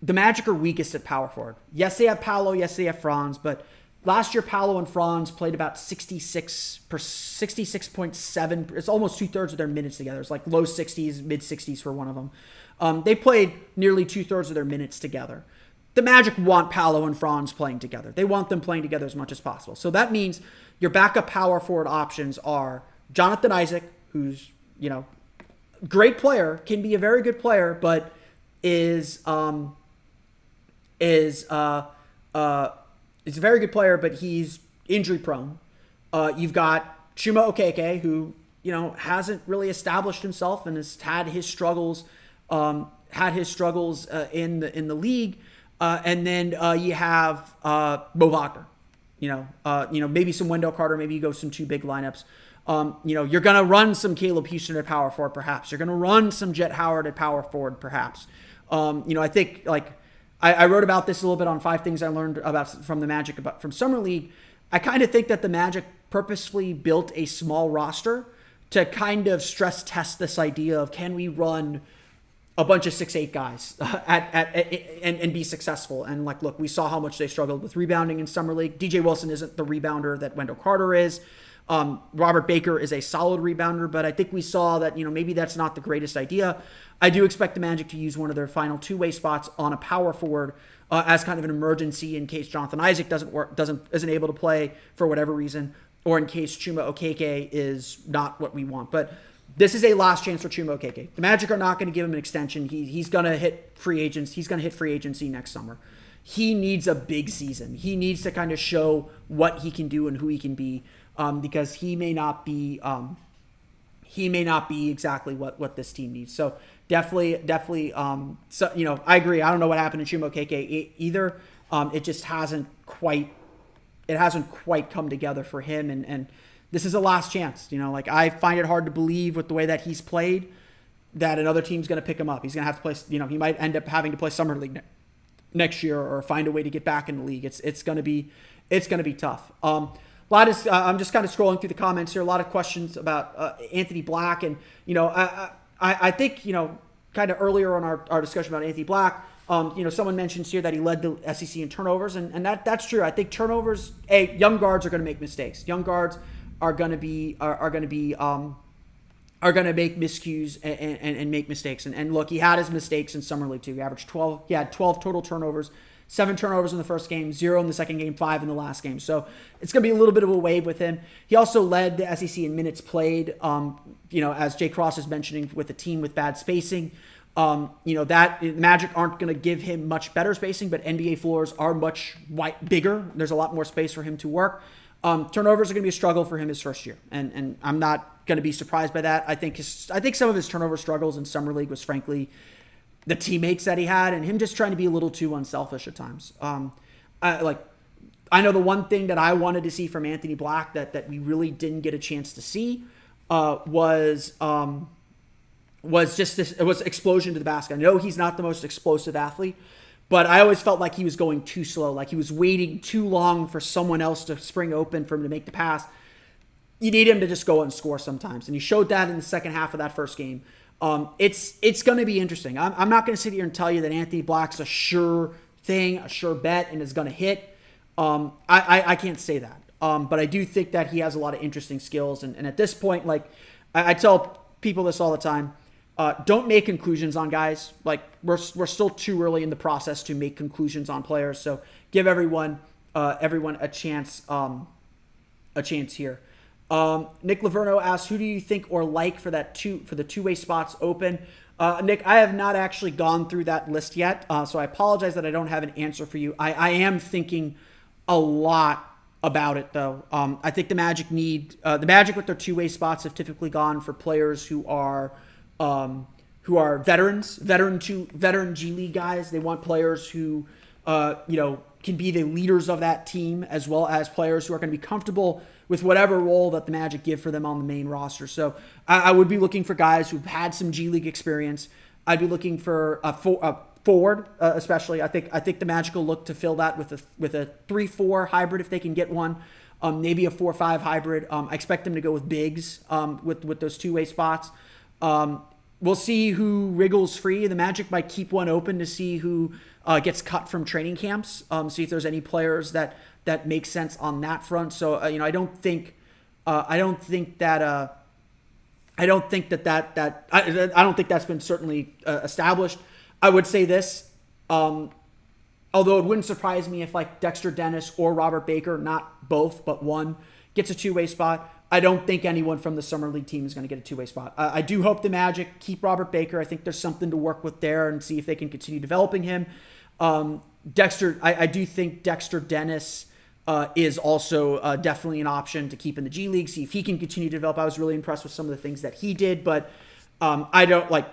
Magic are weakest at power forward. Yes, they have Paolo. Yes, they have Franz. But last year, Paolo and Franz played about 66.7. It's almost 2/3 of their minutes together. It's like low 60s, mid 60s for one of them. They played nearly 2/3 of their minutes together. The Magic want Paolo and Franz playing together. They want them playing together as much as possible. So that means your backup power forward options are Jonathan Isaac, who's, great player, can be a very good player, but is a very good player, but he's injury prone. You've got Chuma Okeke, who, hasn't really established himself and has had his struggles in the league. And then you have Mo Wagner. Maybe some Wendell Carter, maybe you go some two big lineups. You're going to run some Caleb Houston at power forward, perhaps. You're going to run some Jet Howard at power forward, perhaps. I think, I wrote about this a little bit on 5 things I learned from the Magic, from Summer League. I kind of think that the Magic purposefully built a small roster to kind of stress test this idea of, can we run a bunch of 6'8" guys and be successful. And look, we saw how much they struggled with rebounding in Summer League. DJ Wilson isn't the rebounder that Wendell Carter is. Robert Baker is a solid rebounder, but I think we saw that, maybe that's not the greatest idea. I do expect the Magic to use one of their final two-way spots on a power forward as kind of an emergency in case Jonathan Isaac isn't able to play for whatever reason, or in case Chuma Okeke is not what we want. But this is a last chance for Chuma Okeke. The Magic are not going to give him an extension. He's going to hit free agents. He's going to hit free agency next summer. He needs a big season. He needs to kind of show what he can do and who he can be, because he may not be exactly what this team needs. So definitely. I agree. I don't know what happened to Chuma Okeke either. It just hasn't quite come together for him, and this is a last chance. I find it hard to believe with the way that he's played that another team's going to pick him up. He's going to have to play, he might end up having to play Summer League next year or find a way to get back in the league. It's going to be tough. I'm just kind of scrolling through the comments here. A lot of questions about Anthony Black, and I think kind of earlier on our discussion about Anthony Black, someone mentions here that he led the SEC in turnovers, and that's true. I think turnovers. Young guards are going to make mistakes. Young guards are going to make miscues and make mistakes. And look, he had his mistakes in Summer League too. He averaged 12. He had 12 total turnovers, 7 turnovers in the first game, 0 in the second game, 5 in the last game. So it's going to be a little bit of a wave with him. He also led the SEC in minutes played. As Jay Cross is mentioning, with a team with bad spacing. That the Magic aren't going to give him much better spacing, but NBA floors are much bigger. There's a lot more space for him to work. Turnovers are going to be a struggle for him his first year, and I'm not going to be surprised by that. I think some of his turnover struggles in Summer League was frankly the teammates that he had and him just trying to be a little too unselfish at times. I know the one thing that I wanted to see from Anthony Black that we really didn't get a chance to see was explosion to the basket. I know he's not the most explosive athlete, but I always felt like he was going too slow, like he was waiting too long for someone else to spring open for him to make the pass. You need him to just go and score sometimes, and he showed that in the second half of that first game. It's going to be interesting. I'm not going to sit here and tell you that Anthony Black's a sure thing, a sure bet, and is going to hit. I can't say that, but I do think that he has a lot of interesting skills, and at this point, I tell people this all the time. Don't make conclusions on guys. We're still too early in the process to make conclusions on players. So give everyone a chance here. Nick Laverno asks, who do you think or like for the two-way spots open? Nick, I have not actually gone through that list yet, so I apologize that I don't have an answer for you. I am thinking a lot about it, though. I think the Magic with their two-way spots have typically gone for players who are veteran G League guys. They want players who, can be the leaders of that team, as well as players who are going to be comfortable with whatever role that the Magic give for them on the main roster. So I would be looking for guys who've had some G League experience. I'd be looking for forward, especially. I think the Magic will look to fill that with a 3-4 hybrid if they can get one. Maybe a 4-5 hybrid. I expect them to go with bigs with those two-way spots. We'll see who wriggles free. The Magic might keep one open to see who gets cut from training camps. See if there's any players that make sense on that front. So I don't think that's been certainly established. I would say this, although it wouldn't surprise me if like Dexter Dennis or Robert Baker, not both but one, gets a two-way spot. I don't think anyone from the Summer League team is going to get a two-way spot. I do hope the Magic keep Robert Baker. I think there's something to work with there and see if they can continue developing him. I do think Dexter Dennis is also definitely an option to keep in the G League, see if he can continue to develop. I was really impressed with some of the things that he did, but I don't like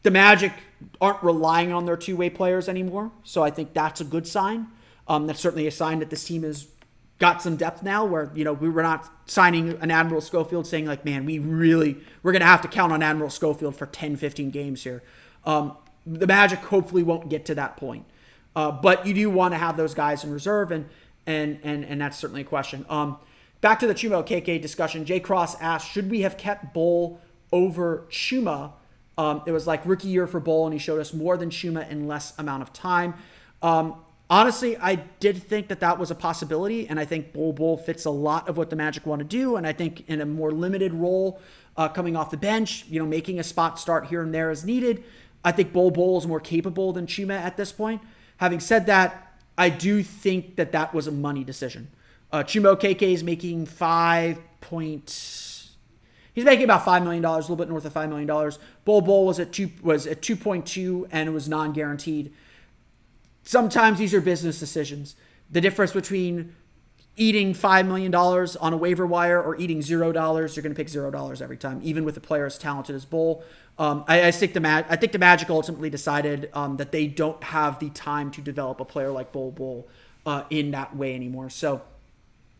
the Magic aren't relying on their two-way players anymore. So I think that's a good sign. That's certainly a sign that this team has got some depth now where, we were not signing an Admiral Schofield saying like, man, we're going to have to count on Admiral Schofield for 10, 15 games here. The Magic hopefully won't get to that point. But you do want to have those guys in reserve and that's certainly a question. Back to the Chuma KK discussion. Jay Cross asked, should we have kept Bull over Chuma? It was like rookie year for Bull, and he showed us more than Chuma in less amount of time. Honestly, I did think that was a possibility, and I think Bull fits a lot of what the Magic want to do, and I think in a more limited role coming off the bench, making a spot start here and there as needed, I think Bull is more capable than Chuma at this point. Having said that, I do think that was a money decision. Chuma KK is making he's making about $5 million, a little bit north of $5 million. Bull was at 2.2 and it was non-guaranteed. Sometimes these are business decisions. The difference between eating $5 million on a waiver wire or eating $0, you're going to pick $0 every time, even with a player as talented as Bull. I think the Magic ultimately decided that they don't have the time to develop a player like Bull in that way anymore. So,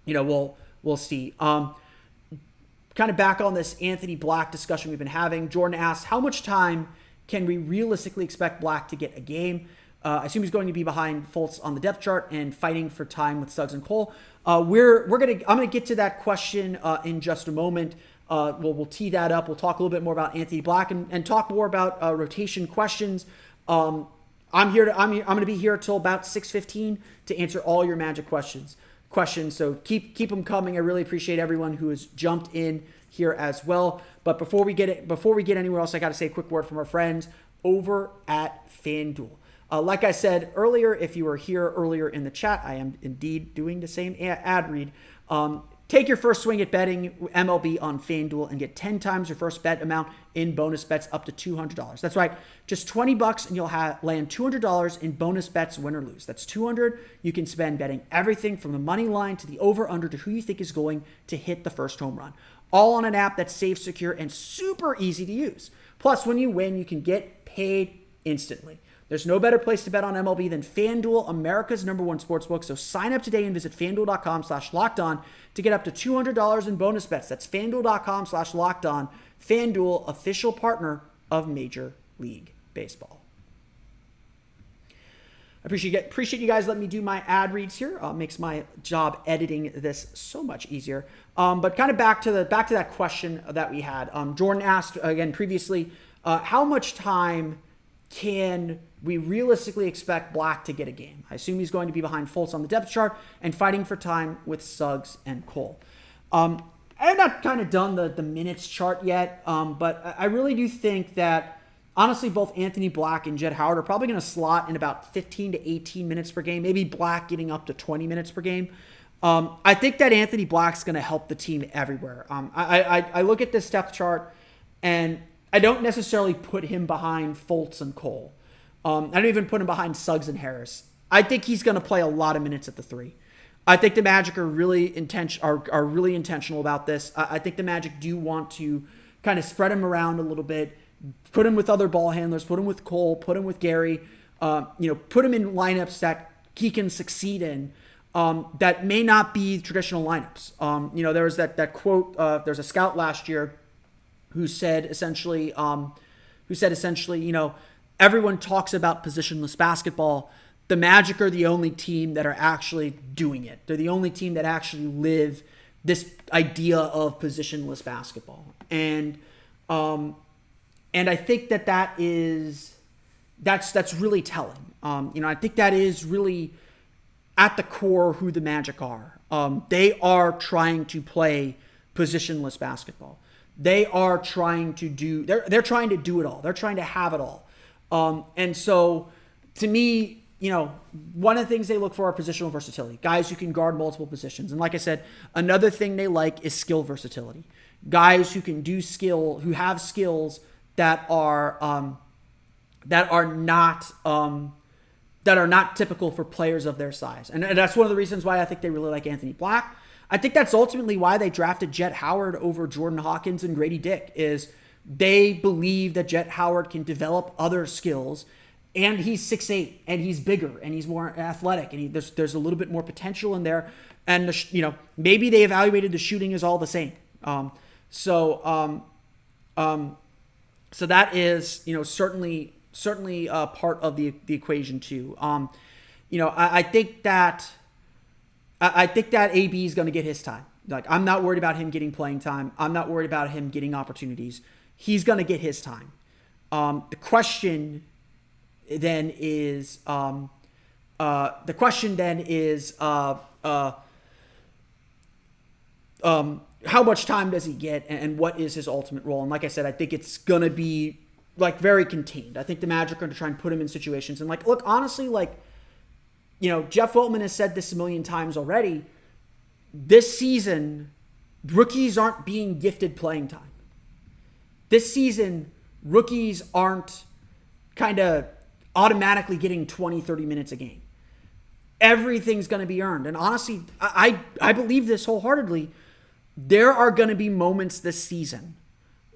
we'll see. Kind of back on this Anthony Black discussion we've been having. Jordan asked, how much time can we realistically expect Black to get a game? I assume he's going to be behind Fultz on the depth chart and fighting for time with Suggs and Cole. I'm gonna get to that question in just a moment. We'll tee that up. We'll talk a little bit more about Anthony Black and talk more about rotation questions. I'm going to be here till about 6:15 to answer all your Magic questions. So keep them coming. I really appreciate everyone who has jumped in here as well. But before we get anywhere else, I got to say a quick word from our friends over at FanDuel. Like I said earlier, if you were here earlier in the chat, I am indeed doing the same ad read. Take your first swing at betting MLB on FanDuel and get 10 times your first bet amount in bonus bets up to $200. That's right, just $20 and you'll land $200 in bonus bets, win or lose. That's $200 you can spend betting everything from the money line to the over-under to who you think is going to hit the first home run. All on an app that's safe, secure, and super easy to use. Plus, when you win, you can get paid instantly. There's no better place to bet on MLB than FanDuel, America's #1 sportsbook. So sign up today and visit FanDuel.com/lockedon to get up to $200 in bonus bets. That's FanDuel.com/lockedon. FanDuel, official partner of Major League Baseball. I appreciate you guys letting me do my ad reads here. Makes my job editing this so much easier. But kind of back to that question that we had. Jordan asked again previously, how much time can we realistically expect Black to get a game? I assume he's going to be behind Fultz on the depth chart and fighting for time with Suggs and Cole. I have not kind of done the minutes chart yet, but I really do think that, honestly, both Anthony Black and Jett Howard are probably going to slot in about 15 to 18 minutes per game, maybe Black getting up to 20 minutes per game. I think that Anthony Black's going to help the team everywhere. I look at this depth chart, and I don't necessarily put him behind Fultz and Cole. I don't even put him behind Suggs and Harris. I think he's going to play a lot of minutes at the 3. I think the Magic are really intentional about this. I think the Magic do want to kind of spread him around a little bit, put him with other ball handlers, put him with Cole, put him with Gary, put him in lineups that he can succeed in. That may not be traditional lineups. There was that quote. There's a scout last year who said essentially, everyone talks about positionless basketball. The Magic are the only team that are actually doing it. They're the only team that actually live this idea of positionless basketball. And I think that's really telling. I think that is really at the core who the Magic are. They are trying to play positionless basketball. They are trying to do, they're trying to do it all. They're trying to have it all. And so to me, one of the things they look for are positional versatility. Guys who can guard multiple positions. And like I said, another thing they like is skill versatility. Guys who can do who have skills that are not typical for players of their size. And that's one of the reasons why I think they really like Anthony Black. I think that's ultimately why they drafted Jet Howard over Jordan Hawkins and Grady Dick, is they believe that Jet Howard can develop other skills, and he's 6'8", and he's bigger, and he's more athletic, and there's a little bit more potential in there. And maybe they evaluated the shooting as all the same. So that is certainly part of the equation too. I think that AB is going to get his time. Like, I'm not worried about him getting playing time. I'm not worried about him getting opportunities. He's going to get his time. The question then is how much time does he get, and what is his ultimate role? And like I said, I think it's going to be very contained. I think the Magic are going to try and put him in situations. And look, honestly, Jeff Weltman has said this a million times already. This season, rookies aren't being gifted playing time. This season, rookies aren't kind of automatically getting 20, 30 minutes a game. Everything's going to be earned. And honestly, I believe this wholeheartedly. There are going to be moments this season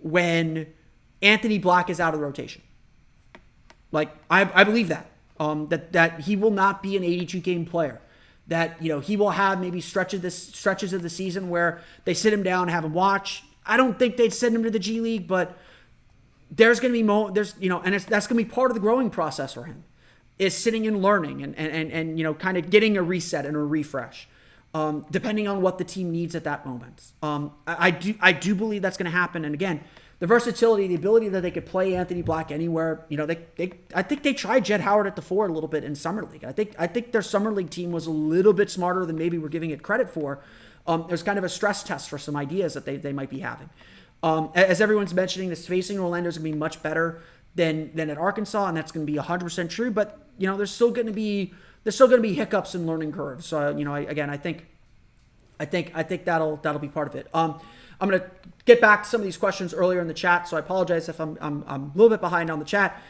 when Anthony Black is out of the rotation. I believe that. That he will not be an 82-game player. That he will have maybe stretches of the season where they sit him down and have him watch. I don't think they'd send him to the G League, but there's going to be that's going to be part of the growing process for him, is sitting and learning and kind of getting a reset and a refresh, depending on what the team needs at that moment. I do believe that's going to happen. And again, the versatility, the ability that they could play Anthony Black anywhere. I think they tried Jet Howard at the 4 a little bit in Summer League. I think their Summer League team was a little bit smarter than maybe we're giving it credit for. There's kind of a stress test for some ideas that they might be having. As everyone's mentioning, the spacing in Orlando is going to be much better than at Arkansas, and that's going to be 100% true. But there's still going to be hiccups and learning curves. So I think that'll be part of it. I'm going to get back to some of these questions earlier in the chat, so I apologize if I'm a little bit behind on the chat.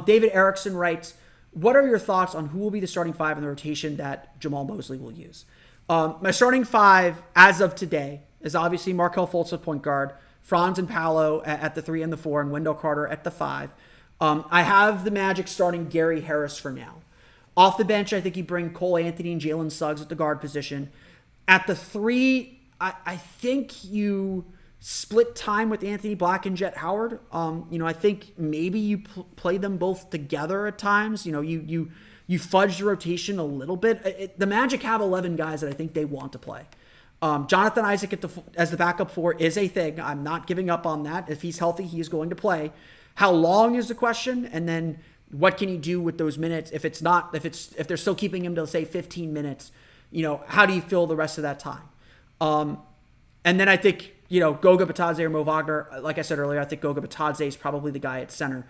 David Erickson writes, what are your thoughts on who will be the starting 5 in the rotation that Jamal Mosley will use? My starting 5 as of today is obviously Markelle Fultz at point guard, Franz and Paolo at the 3 and the 4, and Wendell Carter at the 5. I have the Magic starting Gary Harris for now. Off the bench, I think you bring Cole Anthony and Jalen Suggs at the guard position. At the 3, I think you split time with Anthony Black and Jet Howard. I think maybe you play them both together at times. You fudge the rotation a little bit. The Magic have 11 guys that I think they want to play. Jonathan Isaac as the backup 4 is a thing. I'm not giving up on that. If he's healthy, he's going to play. How long is the question? And then what can you do with those minutes? If they're still keeping him to say 15 minutes, how do you fill the rest of that time? And then I think, Goga Batadze or Mo Wagner, like I said earlier, I think Goga Batadze is probably the guy at center.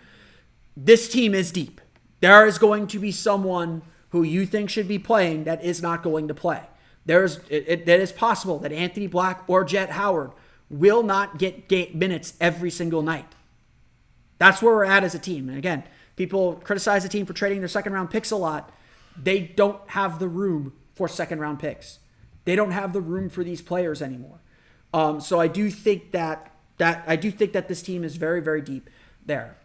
This team is deep. There is going to be someone who you think should be playing that is not going to play. It is possible that Anthony Black or Jet Howard will not get minutes every single night. That's where we're at as a team. And again, people criticize the team for trading their second-round picks a lot. They don't have the room for second-round picks. They don't have the room for these players anymore. So I do think that this team is very, very deep there.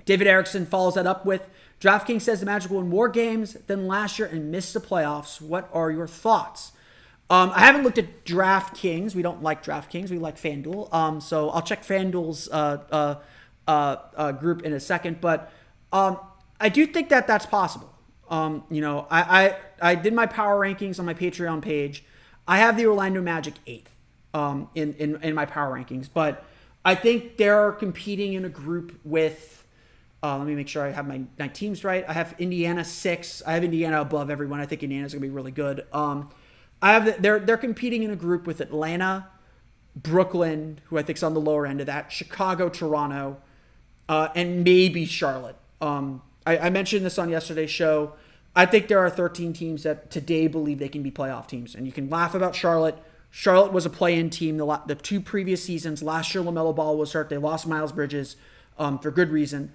David Erickson follows that up with, DraftKings says the Magic will win more games than last year and miss the playoffs. What are your thoughts? I haven't looked at DraftKings. We don't like DraftKings. We like FanDuel. So I'll check FanDuel's group in a second. But I do think that that's possible. I did my power rankings on my Patreon page. I have the Orlando Magic 8th in my power rankings, but I think they're competing in a group with, let me make sure I have my teams right. I have Indiana 6. I have Indiana above everyone. I think Indiana's going to be really good. They're competing in a group with Atlanta, Brooklyn, who I think is on the lower end of that, Chicago, Toronto, and maybe Charlotte. I mentioned this on yesterday's show. I think there are 13 teams that today believe they can be playoff teams. And you can laugh about Charlotte. Charlotte was a play-in team the 2 previous seasons. Last year, LaMelo Ball was hurt. They lost Miles Bridges for good reason.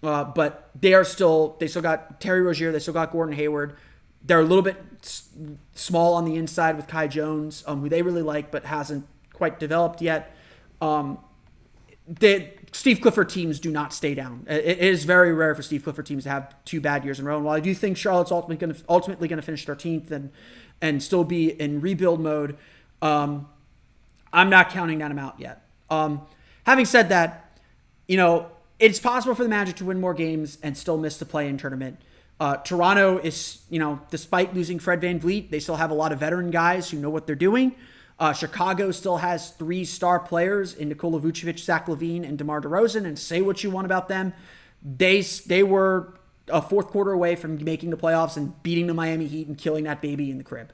But they still got Terry Rozier. They still got Gordon Hayward. They're a little bit small on the inside with Kai Jones, who they really like but hasn't quite developed yet. Steve Clifford teams do not stay down. It is very rare for Steve Clifford teams to have 2 bad years in a row. And while I do think Charlotte's ultimately going to finish 13th and still be in rebuild mode, I'm not counting them out yet. Having said that, it's possible for the Magic to win more games and still miss the play-in tournament. Toronto is, despite losing Fred VanVleet, they still have a lot of veteran guys who know what they're doing. Chicago still has 3 star players in Nikola Vucevic, Zach LaVine, and DeMar DeRozan, and say what you want about them. They were a 4th quarter away from making the playoffs and beating the Miami Heat and killing that baby in the crib.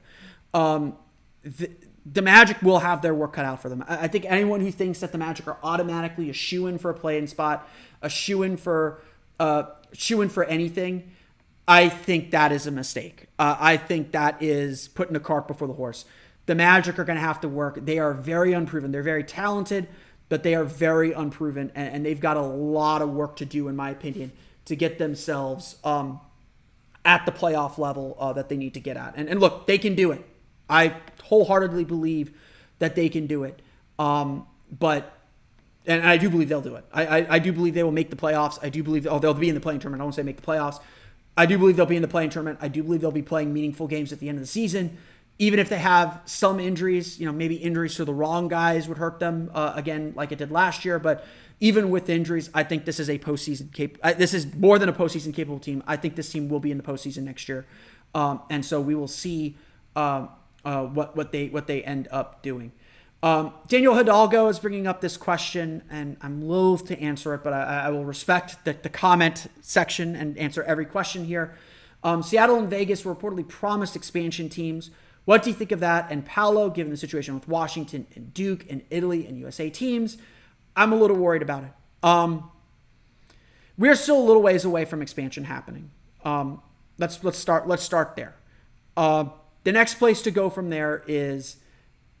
The Magic will have their work cut out for them. I think anyone who thinks that the Magic are automatically a shoo-in for a play-in spot, a shoo-in for anything, I think that is a mistake. I think that is putting the cart before the horse. The Magic are going to have to work. They are very unproven. They're very talented, but they are very unproven, and they've got a lot of work to do, in my opinion, to get themselves at the playoff level that they need to get at. And look, they can do it. I wholeheartedly believe that they can do it. And I do believe they'll do it. I do believe they will make the playoffs. I do believe they'll be in the play-in tournament. I won't say make the playoffs. I do believe they'll be in the play-in tournament. I do believe they'll be playing meaningful games at the end of the season. Even if they have some injuries, maybe injuries to the wrong guys would hurt them again, like it did last year. But even with injuries, I think this is a postseason this is more than a postseason capable team. I think this team will be in the postseason next year, and so we will see what they end up doing. Daniel Hidalgo is bringing up this question, and I'm loath to answer it, but I will respect the comment section and answer every question here. Seattle and Vegas were reportedly promised expansion teams. What do you think of that? And Paolo, given the situation with Washington and Duke and Italy and USA teams, I'm a little worried about it. We're still a little ways away from expansion happening. Let's start there. The next place to go from there is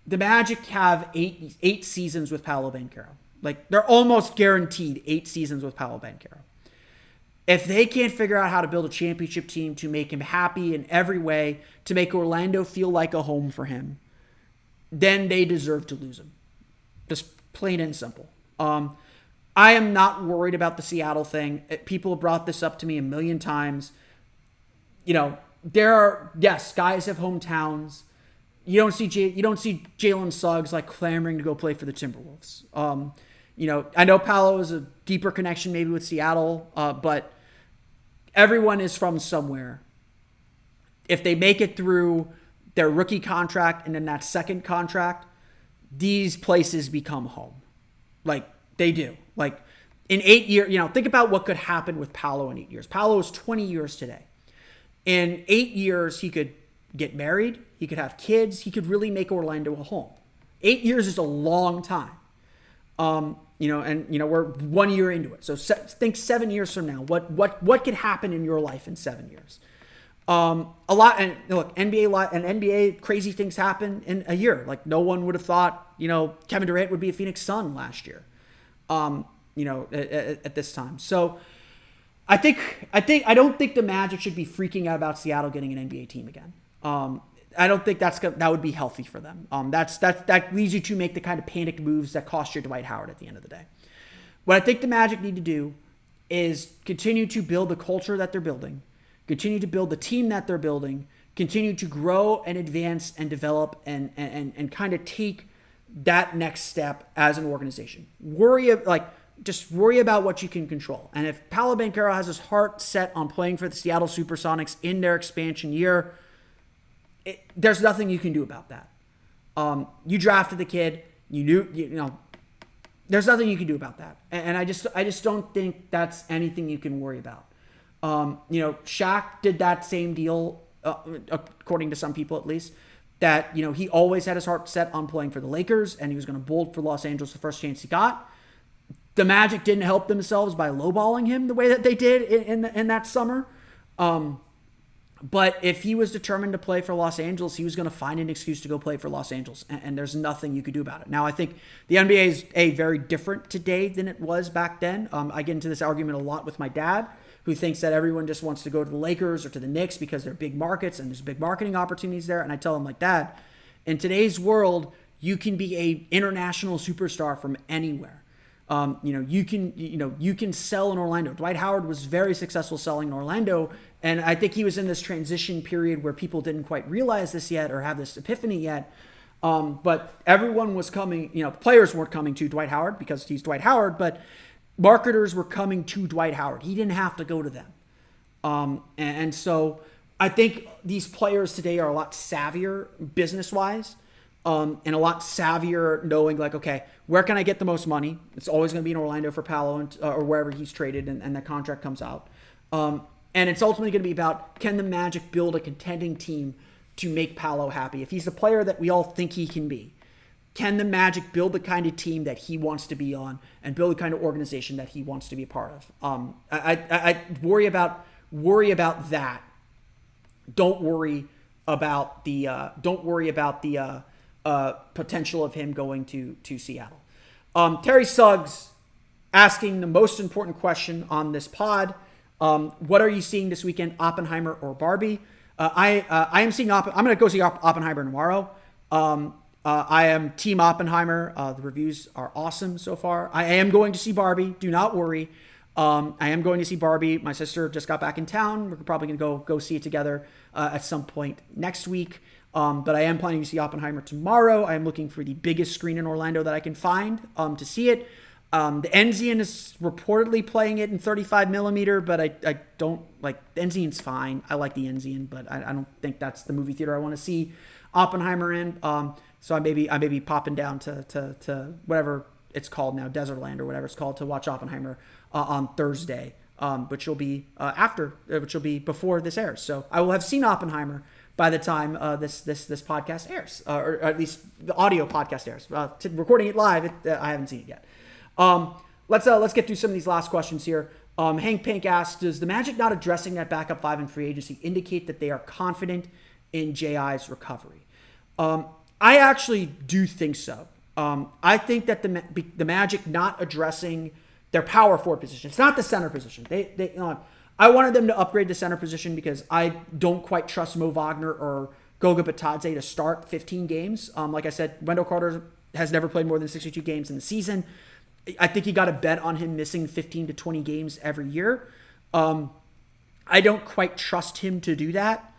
the Magic have eight seasons with Paolo Banchero. Like, they're almost guaranteed 8 seasons with Paolo Banchero. If they can't figure out how to build a championship team to make him happy in every way, to make Orlando feel like a home for him, then they deserve to lose him. Just plain and simple. I am not worried about the Seattle thing. People have brought this up to me a million times. Guys have hometowns. You don't see Jalen Suggs like clamoring to go play for the Timberwolves. I know Paolo is a deeper connection maybe with Seattle, but everyone is from somewhere. If they make it through their rookie contract and then that second contract, these places become home. Like, they do. Like, in 8 years, think about what could happen with Paolo in 8 years. Paolo is 20 years today. In 8 years, he could get married. He could have kids. He could really make Orlando a home. 8 years is a long time. We're 1 year into it. So think 7 years from now. What could happen in your life in 7 years? A lot. And look, NBA crazy things happen in a year. Like, no one would have thought, Kevin Durant would be a Phoenix Sun last year. At this time. So I don't think the Magic should be freaking out about Seattle getting an NBA team again. I don't think that would be healthy for them. That leads you to make the kind of panicked moves that cost you Dwight Howard at the end of the day. What I think the Magic need to do is continue to build the culture that they're building, continue to build the team that they're building, continue to grow and advance and develop and kind of take that next step as an organization. just worry about what you can control. And if Paolo Banchero has his heart set on playing for the Seattle Supersonics in their expansion year, there's nothing you can do about that. You drafted the kid. There's nothing you can do about that. And I just don't think that's anything you can worry about. Shaq did that same deal, according to some people at least, that, he always had his heart set on playing for the Lakers and he was going to bolt for Los Angeles the first chance he got. The Magic didn't help themselves by lowballing him the way that they did in that summer. But if he was determined to play for Los Angeles, he was going to find an excuse to go play for Los Angeles, and there's nothing you could do about it. Now, I think the NBA is very different today than it was back then. I get into this argument a lot with my dad, who thinks that everyone just wants to go to the Lakers or to the Knicks because they're big markets and there's big marketing opportunities there. And I tell him like, Dad, in today's world, you can be a international superstar from anywhere. You can sell in Orlando. Dwight Howard was very successful selling in Orlando, and I think he was in this transition period where people didn't quite realize this yet or have this epiphany yet. But everyone was coming, players weren't coming to Dwight Howard because he's Dwight Howard, but marketers were coming to Dwight Howard. He didn't have to go to them. And so I think these players today are a lot savvier business-wise. And a lot savvier knowing like, okay, where can I get the most money? It's always going to be in Orlando for Paolo or wherever he's traded and that contract comes out. And it's ultimately going to be about, can the Magic build a contending team to make Paolo happy? If he's the player that we all think he can be, can the Magic build the kind of team that he wants to be on and build the kind of organization that he wants to be a part of? I worry about that. Don't worry about the potential of him going to Seattle. Terry Suggs asking the most important question on this pod. What are you seeing this weekend, Oppenheimer or Barbie? I am seeing I'm going to go see Oppenheimer tomorrow. I am Team Oppenheimer. The reviews are awesome so far. I am going to see Barbie. Do not worry. I am going to see Barbie. My sister just got back in town. We're probably going to go see it together at some point next week. But I am planning to see Oppenheimer tomorrow. I am looking for the biggest screen in Orlando that I can find to see it. The Enzian is reportedly playing it in 35 millimeter, but I don't like the Enzian's fine. I like the Enzian, but I don't think that's the movie theater I want to see Oppenheimer in. So I may be popping down to whatever it's called now, Desertland or whatever it's called, to watch Oppenheimer on Thursday, which will be before this airs. So I will have seen Oppenheimer by the time this podcast airs, or at least the audio podcast airs. Recording it live, I haven't seen it yet. Let's get through some of these last questions here. Hank Pink asks, does the Magic not addressing that backup five in free agency indicate that they are confident in J.I.'s recovery? I actually do think so. I think that the Magic not addressing their power forward position, it's not the center position. I wanted them to upgrade the center position because I don't quite trust Mo Wagner or Goga Bitadze to start 15 games. Like I said, Wendell Carter has never played more than 62 games in the season. I think you got to bet on him missing 15 to 20 games every year. I don't quite trust him to do that.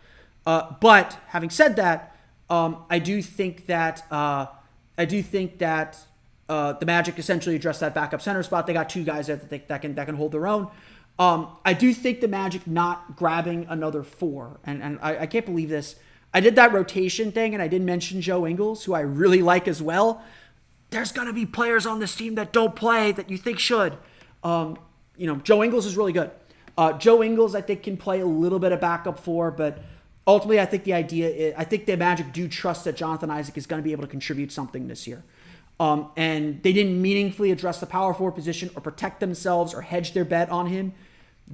But having said that, I do think that the Magic essentially addressed that backup center spot. They got two guys there that can hold their own. I do think the Magic not grabbing another four, and I can't believe this. I did that rotation thing, and I didn't mention Joe Ingles, who I really like as well. There's going to be players on this team that don't play that you think should. Joe Ingles is really good. Joe Ingles, I think, can play a little bit of backup four, but ultimately, I think the Magic do trust that Jonathan Isaac is going to be able to contribute something this year. And they didn't meaningfully address the power forward position or protect themselves or hedge their bet on him.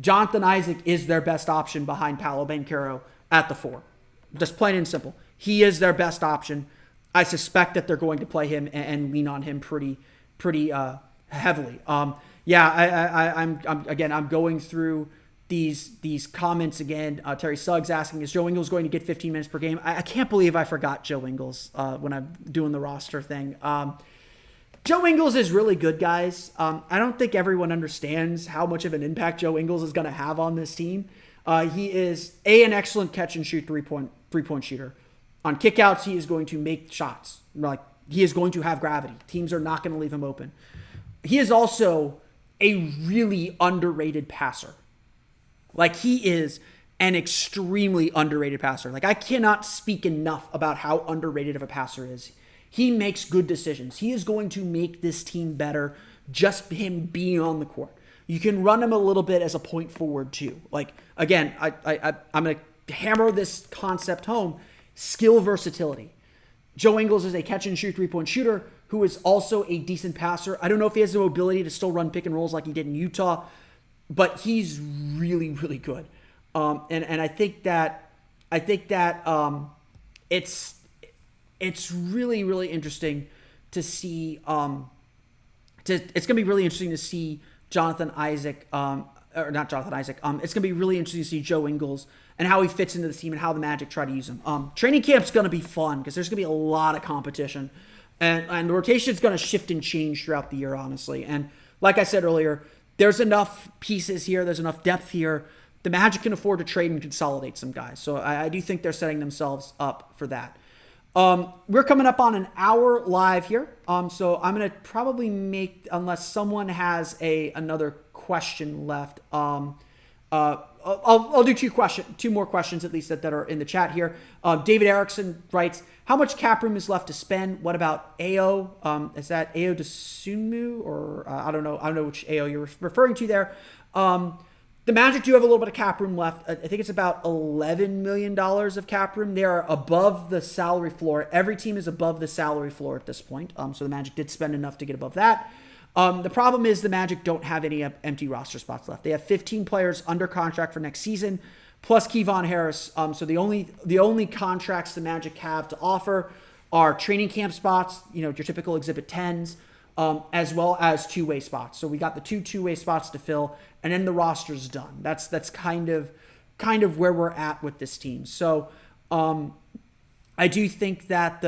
Jonathan Isaac is their best option behind Paolo Banchero at the four. Just plain and simple. He is their best option. I suspect that they're going to play him and lean on him pretty heavily. I'm going through these comments again. Terry Suggs asking, is Joe Ingles going to get 15 minutes per game? I can't believe I forgot Joe Ingles when I'm doing the roster thing. Joe Ingles is really good, guys. I don't think everyone understands how much of an impact Joe Ingles is going to have on this team. He is an excellent catch and shoot three-point shooter. On kickouts, he is going to make shots. He is going to have gravity. Teams are not going to leave him open. He is also a really underrated passer. Like, he is an extremely underrated passer. Like, I cannot speak enough about how underrated of a passer is. He makes good decisions. He is going to make this team better just him being on the court. You can run him a little bit as a point forward too. Like, again, I'm going to hammer this concept home. Skill versatility. Joe Ingles is a catch and shoot three-point shooter who is also a decent passer. I don't know if he has the mobility to still run pick and rolls like he did in Utah, but he's really, really good. And I think that it's really, really interesting to see. It's going to be really interesting to see Jonathan Isaac, or not Jonathan Isaac. It's going to be really interesting to see Joe Ingles and how he fits into the team and how the Magic try to use him. Training camp's going to be fun because there's going to be a lot of competition, and the rotation is going to shift and change throughout the year, honestly. And like I said earlier, there's enough pieces here. There's enough depth here. The Magic can afford to trade and consolidate some guys. So I do think they're setting themselves up for that. We're coming up on an hour live here. So I'm going to probably make, unless someone has another question left, I'll do two more questions at least that are in the chat here. David Erickson writes, how much cap room is left to spend? What about AO? Is that AO Dosunmu or I don't know which AO you're referring to there. The Magic do have a little bit of cap room left. I think it's about $11 million of cap room. They are above the salary floor. Every team is above the salary floor at this point. So the Magic did spend enough to get above that. The problem is the Magic don't have any empty roster spots left. They have 15 players under contract for next season, plus Kevon Harris. So the only contracts the Magic have to offer are training camp spots, your typical Exhibit 10s, as well as two-way spots. So we got the two-way spots to fill, and then the roster's done. That's kind of where we're at with this team. So I do think that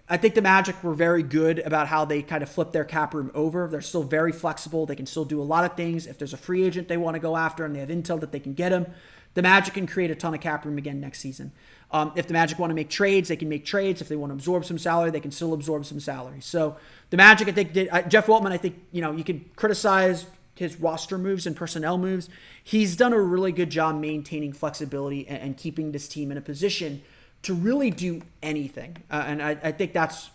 I think the Magic were very good about how they kind of flipped their cap room over. They're still very flexible. They can still do a lot of things. If there's a free agent they want to go after and they have intel that they can get him, the Magic can create a ton of cap room again next season. If the Magic want to make trades, they can make trades. If they want to absorb some salary, they can still absorb some salary. So the Magic, I think, Jeff Weltman, I think, you can criticize his roster moves and personnel moves. He's done a really good job maintaining flexibility and keeping this team in a position to really do anything. And I think that's,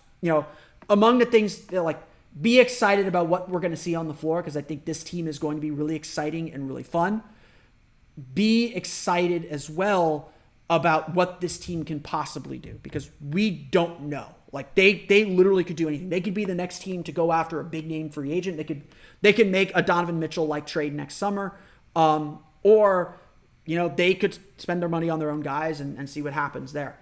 among the things that, like, be excited about what we're going to see on the floor, because I think this team is going to be really exciting and really fun. Be excited as well about what this team can possibly do, because we don't know. Like, they literally could do anything. They could be the next team to go after a big name free agent. They could make a Donovan Mitchell-like trade next summer, or they could spend their money on their own guys and see what happens there.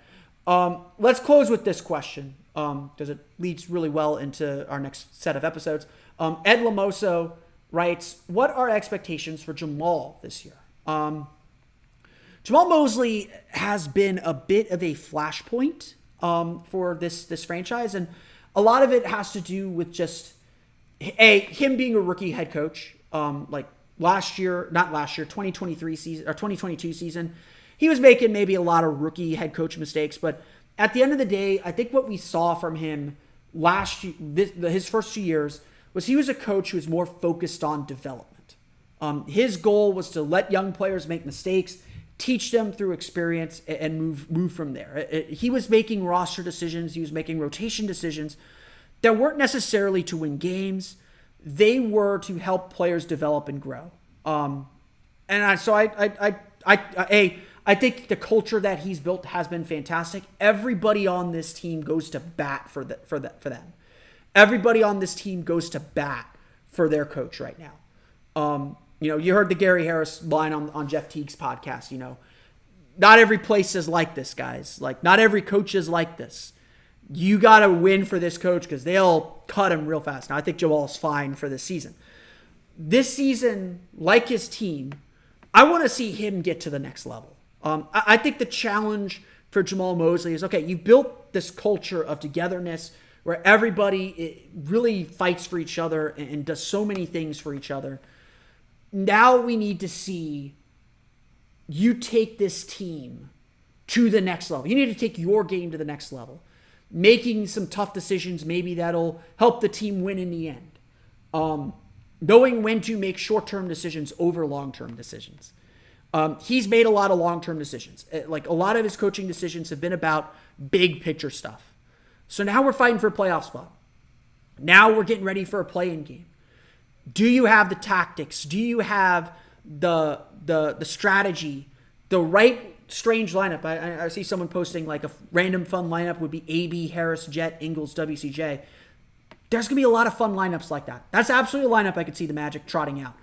Let's close with this question, because it leads really well into our next set of episodes. Ed Lamoso writes, what are expectations for Jamal this year? Jamal Mosley has been a bit of a flashpoint for this franchise, and a lot of it has to do with just him being a rookie head coach. Like last year, 2023 season or 2022 season, he was making maybe a lot of rookie head coach mistakes, but at the end of the day, I think what we saw from him last year, his first 2 years, was he was a coach who was more focused on development. His goal was to let young players make mistakes, teach them through experience, and move from there. He was making roster decisions. He was making rotation decisions that weren't necessarily to win games. They were to help players develop and grow. I think the culture that he's built has been fantastic. Everybody on this team goes to bat for them. Everybody on this team goes to bat for their coach right now. You heard the Gary Harris line on Jeff Teague's podcast. Not every place is like this, guys. Like, not every coach is like this. You got to win for this coach because they'll cut him real fast. Now, I think Joel's fine for this season. This season, like his team, I want to see him get to the next level. I think the challenge for Jamal Mosley is, okay, you've built this culture of togetherness where everybody really fights for each other and does so many things for each other. Now we need to see you take this team to the next level. You need to take your game to the next level. Making some tough decisions, maybe that'll help the team win in the end. knowing when to make short-term decisions over long-term decisions. He's made a lot of long-term decisions. Like a lot of his coaching decisions have been about big picture stuff. So now we're fighting for a playoff spot. Now we're getting ready for a play-in game. Do you have the tactics? Do you have the strategy, the right strange lineup? I see someone posting like a random fun lineup would be AB, Harris, Jet, Ingles, WCJ. There's going to be a lot of fun lineups like that. That's absolutely a lineup I could see the Magic trotting out.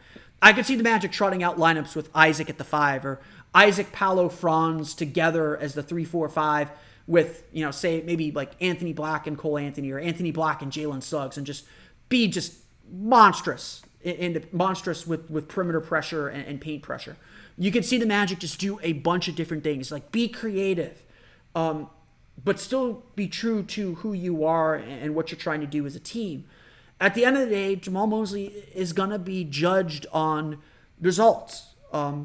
I could see the Magic trotting out lineups with Isaac at the 5 or Isaac, Paolo, Franz together as the 3-4-5 with, say maybe like Anthony Black and Cole Anthony or Anthony Black and Jalen Suggs and just be just monstrous with perimeter pressure and paint pressure. You could see the Magic just do a bunch of different things, like be creative, but still be true to who you are and what you're trying to do as a team. At the end of the day, Jamal Mosley is going to be judged on results.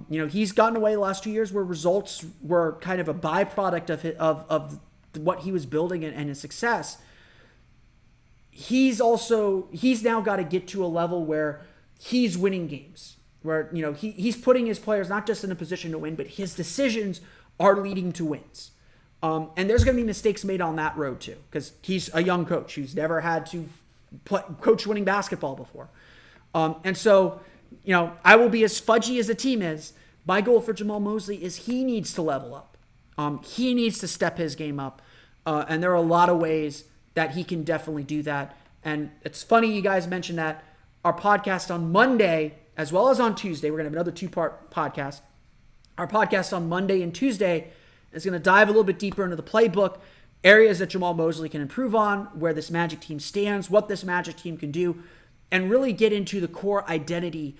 He's gotten away the last 2 years where results were kind of a byproduct of what he was building and his success. He's now got to get to a level where he's winning games, where, he's putting his players not just in a position to win, but his decisions are leading to wins. And there's going to be mistakes made on that road too, because he's a young coach who's never had to coach winning basketball before. And so, I will be as fudgy as the team is. My goal for Jamal Mosley is he needs to level up. He needs to step his game up. And there are a lot of ways that he can definitely do that. And it's funny you guys mentioned that. Our podcast on Monday, as well as on Tuesday, we're going to have another 2-part podcast. Our podcast on Monday and Tuesday is going to dive a little bit deeper into the playbook, areas that Jamal Mosley can improve on, where this Magic team stands, what this Magic team can do, and really get into the core identity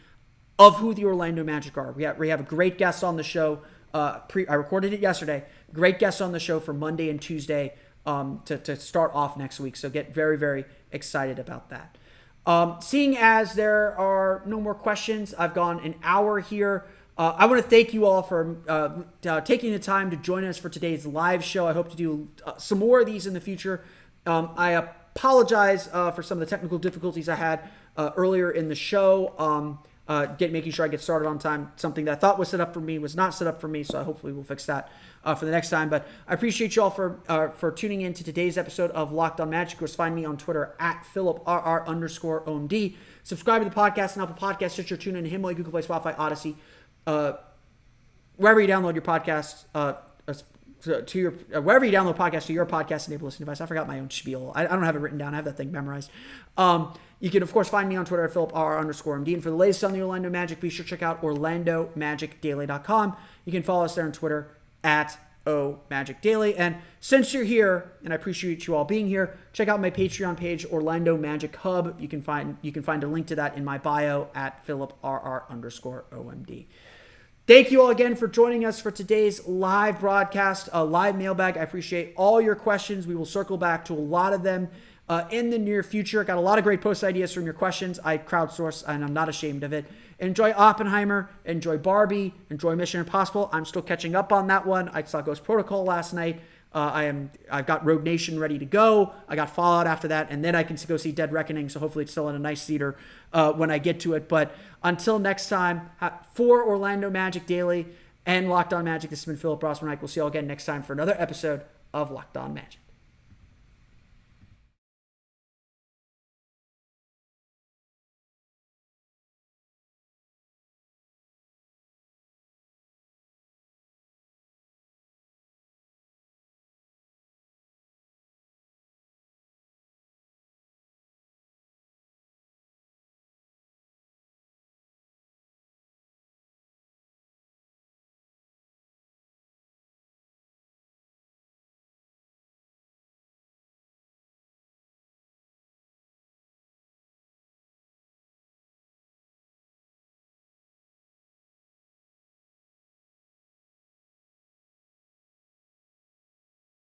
of who the Orlando Magic are. We have a great guest on the show. I recorded it yesterday. Great guest on the show for Monday and Tuesday to start off next week. So get very, very excited about that. Seeing as there are no more questions, I've gone an hour here. I want to thank you all for taking the time to join us for today's live show. I hope to do some more of these in the future. I apologize for some of the technical difficulties I had earlier in the show. Making sure I get started on time. Something that I thought was set up for me was not set up for me, so hopefully we'll fix that for the next time. But I appreciate you all for tuning in to today's episode of Locked On Magic. Of course, find me on Twitter at PhilipRR_OMD. Subscribe to the podcast on Apple Podcasts, Stitcher, TuneIn, Himalaya, Google Play, Spotify, Odyssey. Wherever you download your podcasts, wherever you download podcasts to your podcast-enabled listening device. I forgot my own spiel. I don't have it written down. I have that thing memorized. You can, of course, find me on Twitter at PhilipRR_MD. And for the latest on the Orlando Magic, be sure to check out OrlandoMagicDaily.com. You can follow us there on Twitter at OMagicDaily. And since you're here, and I appreciate you all being here, check out my Patreon page, Orlando Magic Hub. You can find a link to that in my bio at PhilipRR_OMD. Thank you all again for joining us for today's live broadcast, live mailbag. I appreciate all your questions. We will circle back to a lot of them in the near future. Got a lot of great post ideas from your questions. I crowdsource, and I'm not ashamed of it. Enjoy Oppenheimer, enjoy Barbie, enjoy Mission Impossible. I'm still catching up on that one. I saw Ghost Protocol last night. I've got Rogue Nation ready to go. I got Fallout after that, and then I can go see Dead Reckoning. So hopefully it's still in a nice theater when I get to it. But until next time, for Orlando Magic Daily and Locked On Magic, this has been Philip Rossman. We'll see you all again next time for another episode of Locked On Magic.